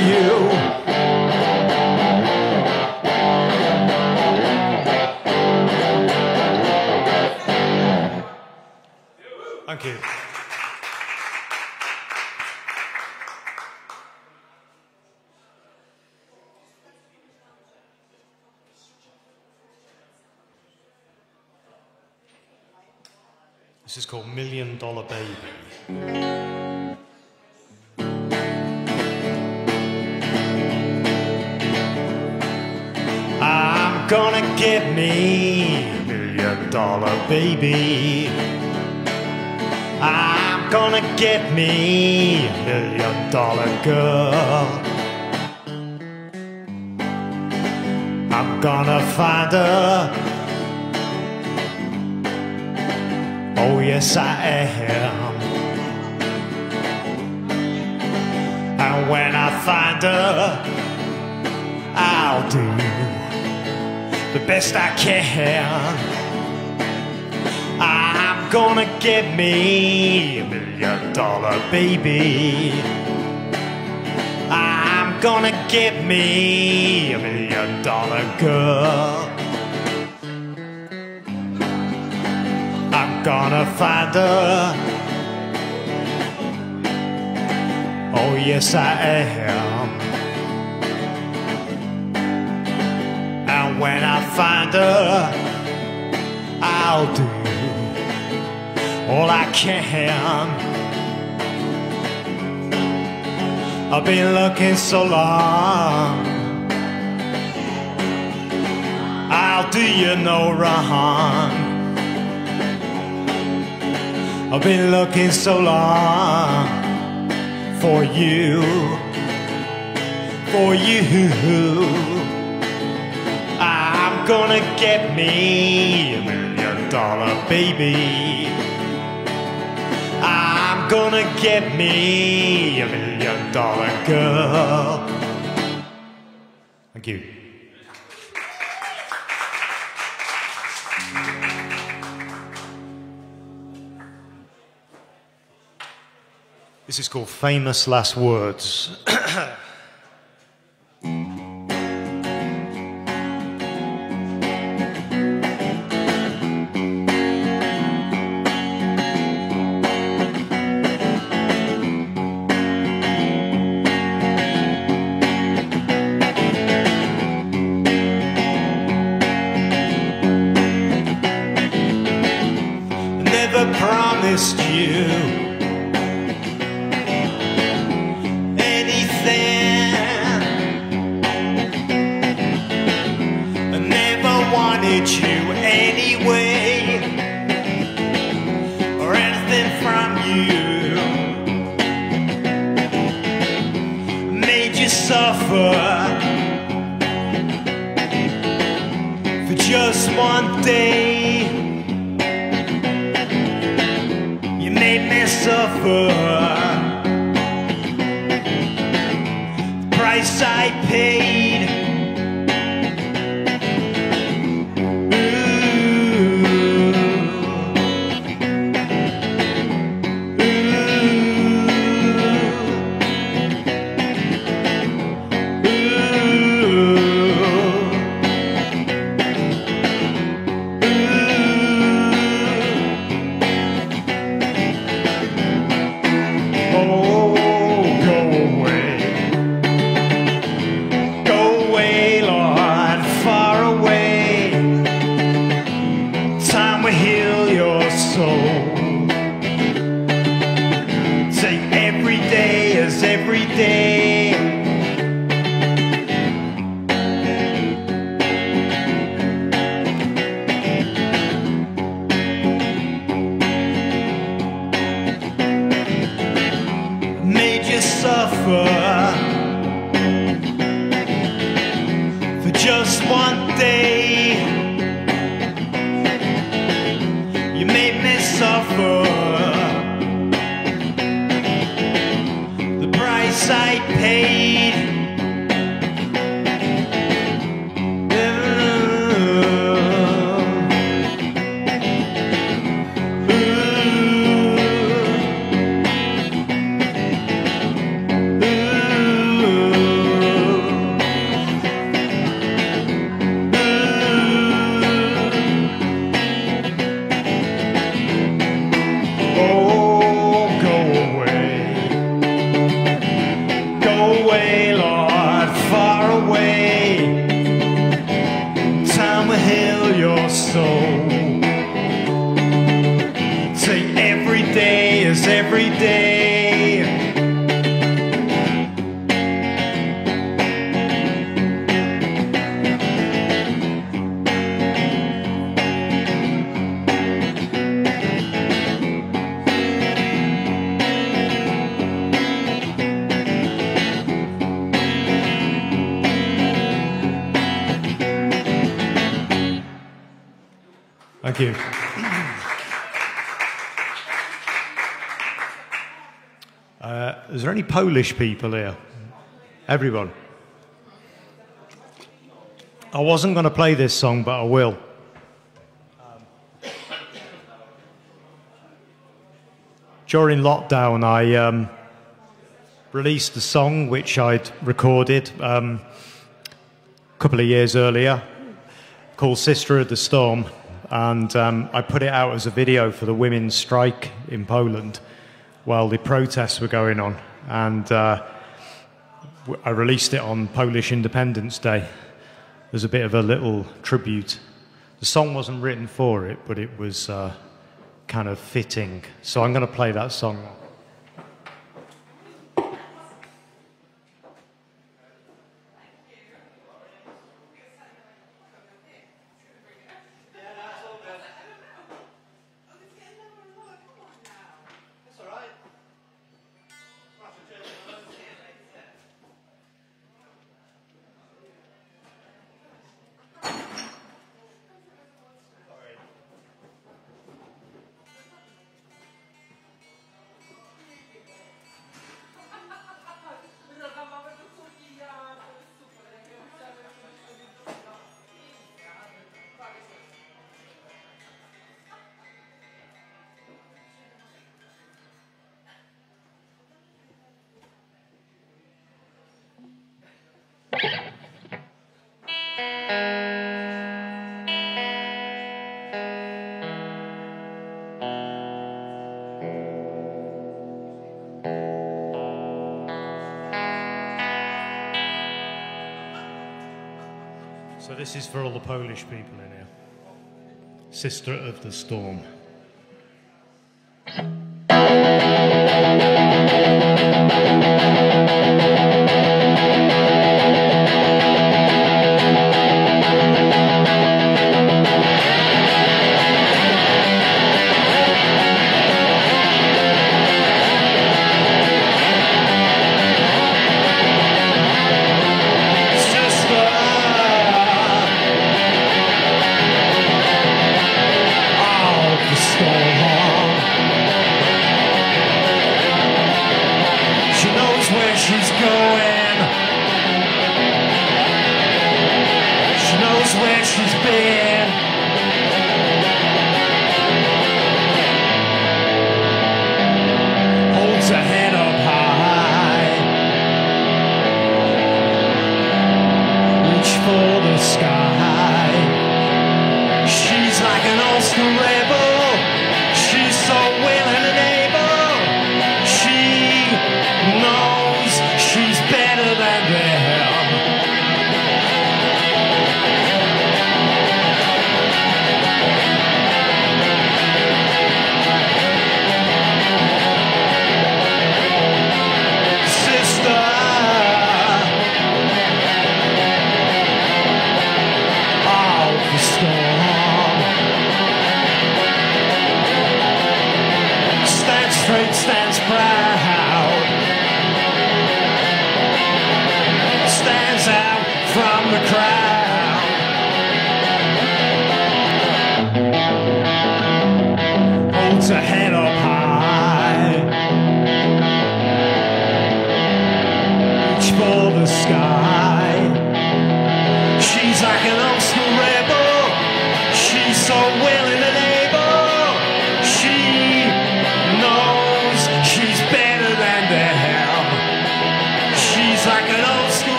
you. Thank you. This is called $1 Million Baby. I'm gonna get me $1 million baby. I'm gonna get me $1 million girl. I'm gonna find her. Oh yes I am. And when I find her, I'll do the best I can. I'm gonna get me $1 million baby. I'm gonna get me $1 million girl. I'm gonna find her. Oh yes I am. And when I find her, I'll do all I can. I've been looking so long, I'll do you no wrong. I've been looking so long for you, for you. I'm gonna get me $1 million baby. I'm gonna get me $1 million girl. Thank you. This is called Famous Last Words. Never promised you anything. I never wanted you anyway, or anything from you. Made you suffer for just one day. You made me suffer. The price I paid. Go away, Lord, far away. Time will heal your soul. Take every day as every day. Thank you. Is there any Polish people here? Everyone? I wasn't going to play this song, but I will. During lockdown, I released a song which I'd recorded a couple of years earlier called Sister of the Storm. And I put it out as a video for the women's strike in Poland while the protests were going on. And I released it on Polish Independence Day. There's a bit of a little tribute. The song wasn't written for it, but it was kind of fitting. So I'm going to play that song now. So this is for all the Polish people in here. Sister of the Storm.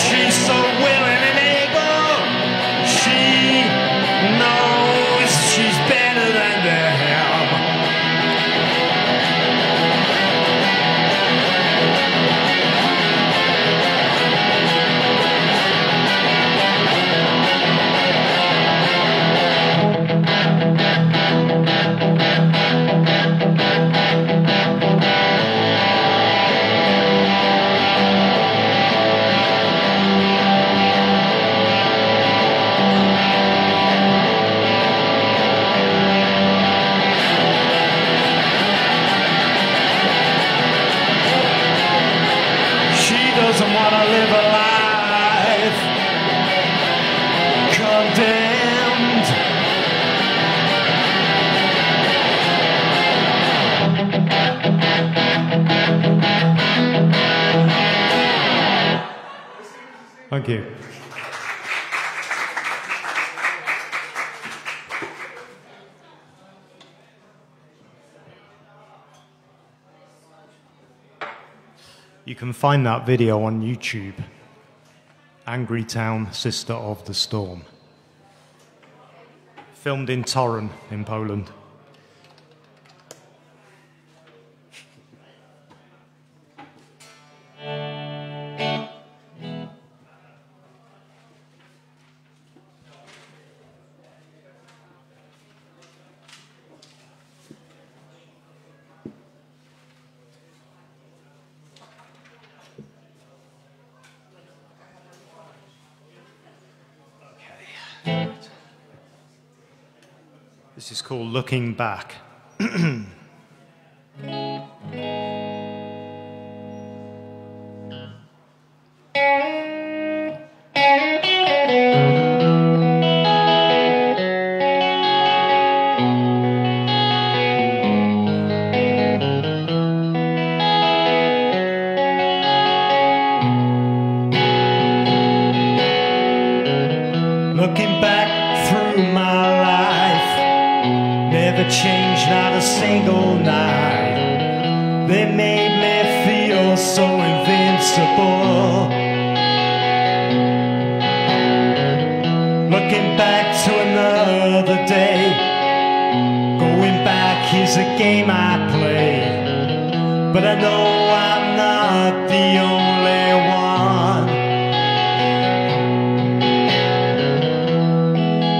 She's so doesn't want to live a life condemned. Thank you. You can find that video on YouTube. Angry Town, Sister of the Storm. Filmed in Torun in Poland. This is called Looking Back. Looking back through my life, never changed, not a single night. They made me feel so invincible. Looking back to another day, going back is a game I play. But I know I'm not the only one.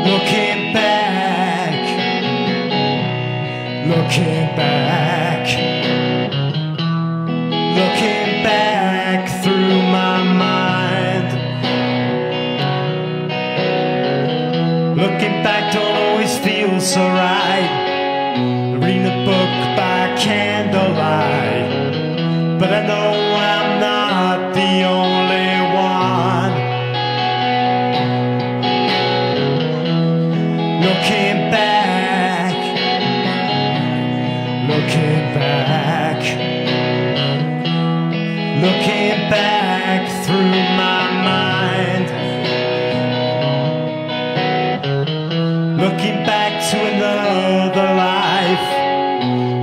Looking back, looking back, looking back through my mind. Looking back don't always feel so right. Reading a book by candlelight, but I know I'm not the only one. Looking back, looking back, looking back through my mind. Looking back to another life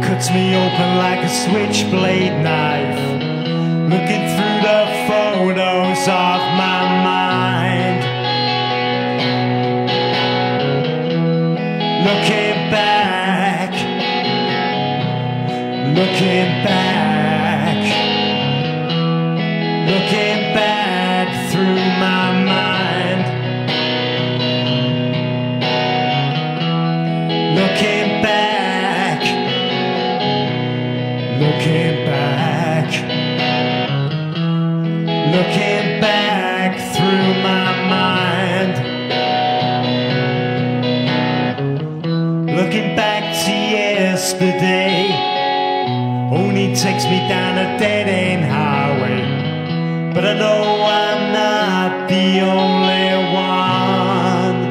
cuts me open like a switchblade knife. Looking through the photos of my mind. Looking back, looking back, looking back through my mind. Looking back, looking back, looking back through my mind. Looking back to yesterday only takes me down a dead-end highway, but I know I'm not the only one.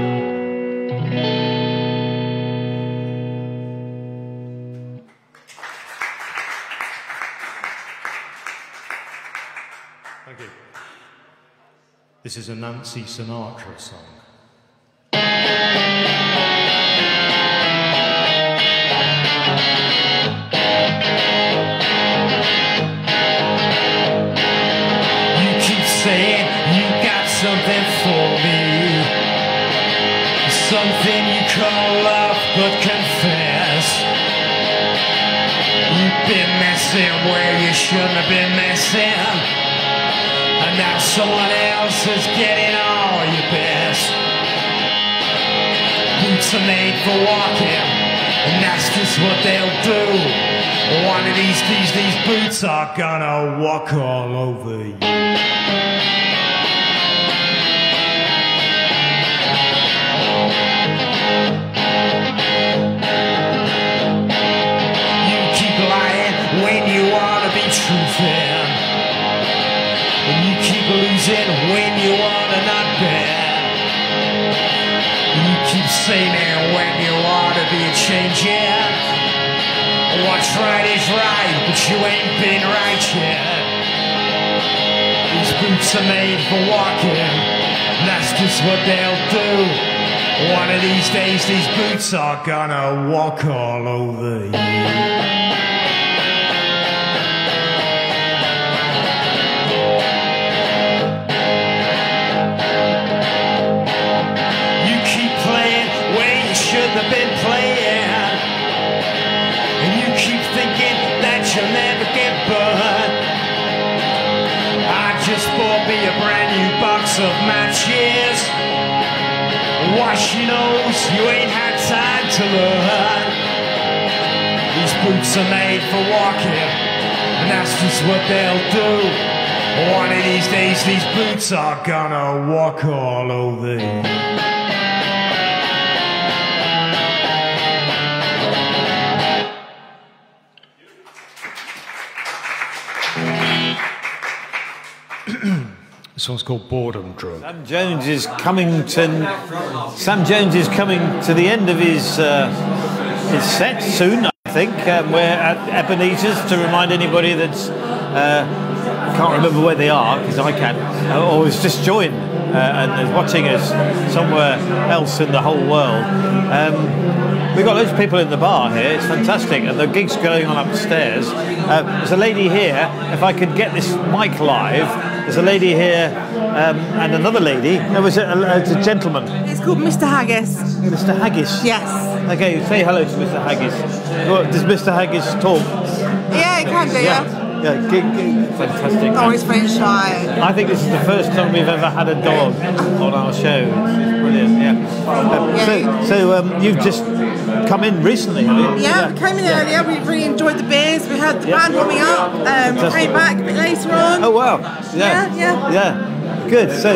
Thank you. This is a Nancy Sinatra song. Saying you got something for me, something you call love but confess. You've been messing where you shouldn't have been messing, and now someone else is getting all your best. Boots are made for walking, and that's just what they'll do. One of these boots are gonna walk all over you. When you ought to be truthing, keep losing when you ought to not bet. You keep saying when you ought to be changing. What's right is right, but you ain't been right yet. These boots are made for walking, and that's just what they'll do. One of these days, these boots are gonna walk all over you. You keep playing where you shouldn't have been playing, and you keep thinking that you'll never get burned. I just bought me a brand new box of matches. Wash your nose, you ain't had time to learn. These boots are made for walking, and that's just what they'll do. One of these days, these boots are gonna walk all over you. This one's called Boredom Drug. Sam Jones is coming to the end of his set soon, I think. We're at Ebenezer's, to remind anybody that's can't remember where they are, because I can't, or has just joined and is watching us somewhere else in the whole world. We've got loads of people in the bar here. It's fantastic, and the gig's going on upstairs. There's a lady here. If I could get this mic live, there's a lady here and another lady. No, it's a gentleman. It's called Mr. Haggis. Mr. Haggis. Yes. Okay, say hello to Mr. Haggis. Does Mr. Haggis talk? Yeah, he can do. Yeah. Yeah, fantastic. Oh, he's very shy. I think this is the first time we've ever had a dog on our show. It's brilliant, yeah. So you've just come in recently, have you? Yeah, we came in earlier. We really enjoyed the beers. We had the band warming up. We came back a bit later on. Oh, wow. Yeah. Good. So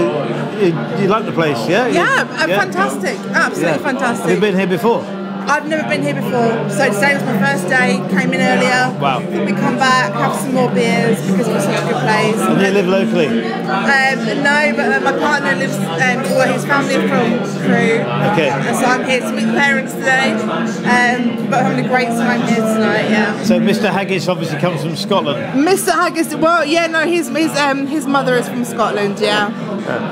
you like the place, yeah? Yeah, fantastic. Absolutely fantastic. Have you been here before? I've never been here before, so today was my first day. Came in earlier. Wow. We come back, have some more beers because it's such a good place. And you live locally? No, but my partner lives. Well, his family are from Crewe. Okay. And so I'm here to meet the parents today. But having a great time here tonight. Yeah. So Mr. Haggis obviously comes from Scotland. Mr. Haggis. Well, yeah, no, his mother is from Scotland. Yeah.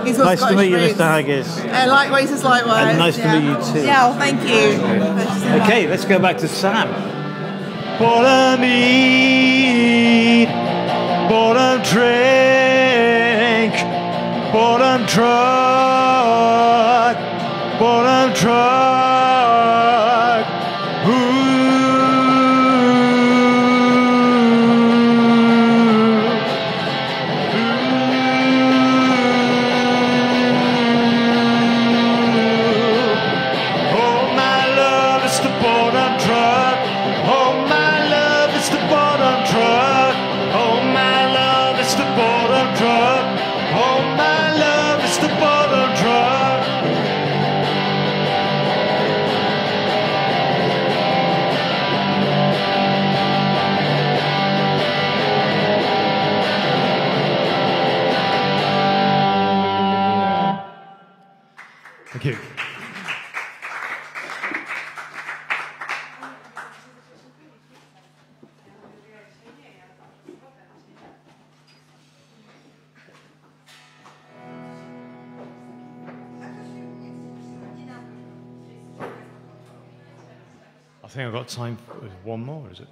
He's got nice Scottish to meet you, roots. Mr. Haggis. Likewise, likewise. And nice to meet you too. Yeah, well, thank you. Okay, let's go back to Sam. Bottom eat, bottom drink, bottom truck, bottom truck. Ooh. Thank you. I think I've got time for one more, is it?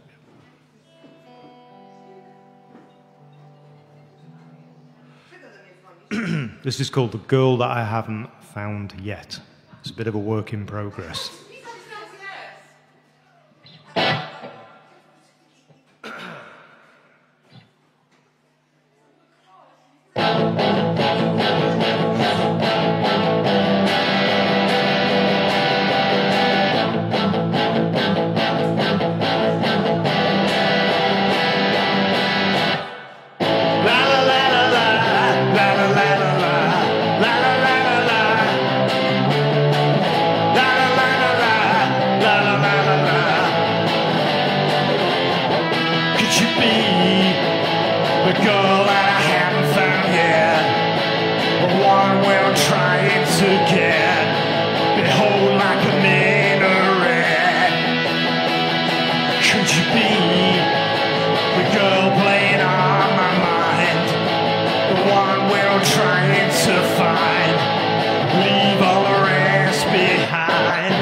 This is called The Girl That I Haven't Found Yet. It's a bit of a work in progress. La la la la la la la la la la la we're trying to find. Leave all the rest behind.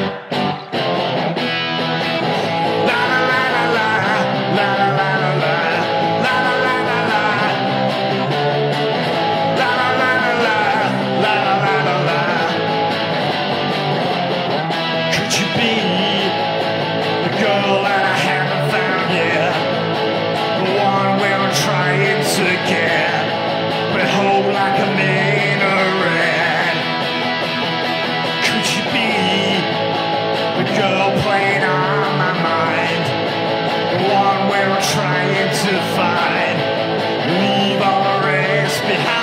La la la la la, la la la la la, la la la la la, la la la la la, la la la la la. Could you be the girl that I haven't found yet? The one we're trying to get, but hold like a minaret. Could you be the girl playing on my mind? The one we're trying to find. Leave all the rest behind.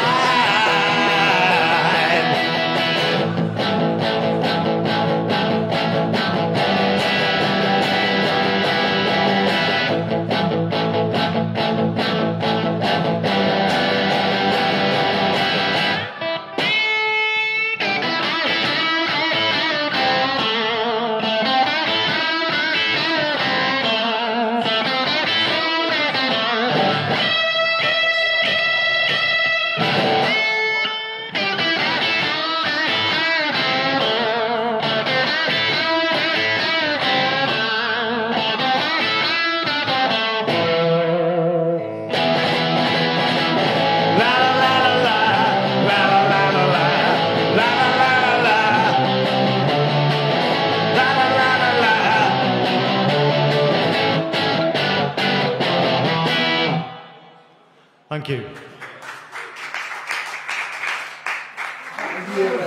Thank you.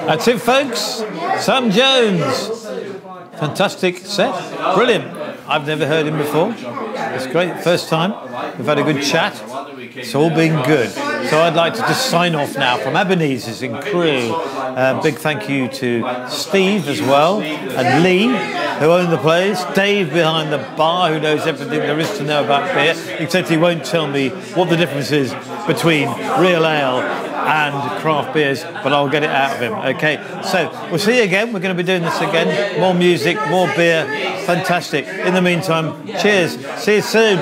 That's it, folks. Sam Jones. Fantastic set. Brilliant. I've never heard him before. It's great. First time. We've had a good chat. It's all been good. So I'd like to just sign off now from Ebenezer's in Crewe. Big thank you to Steve as well, and Lee, who own the place, Dave behind the bar, who knows everything there is to know about beer, except he won't tell me what the difference is between real ale and craft beers, but I'll get it out of him. Okay, so we'll see you again. We're going to be doing this again. More music, more beer. Fantastic. In the meantime, cheers. See you soon.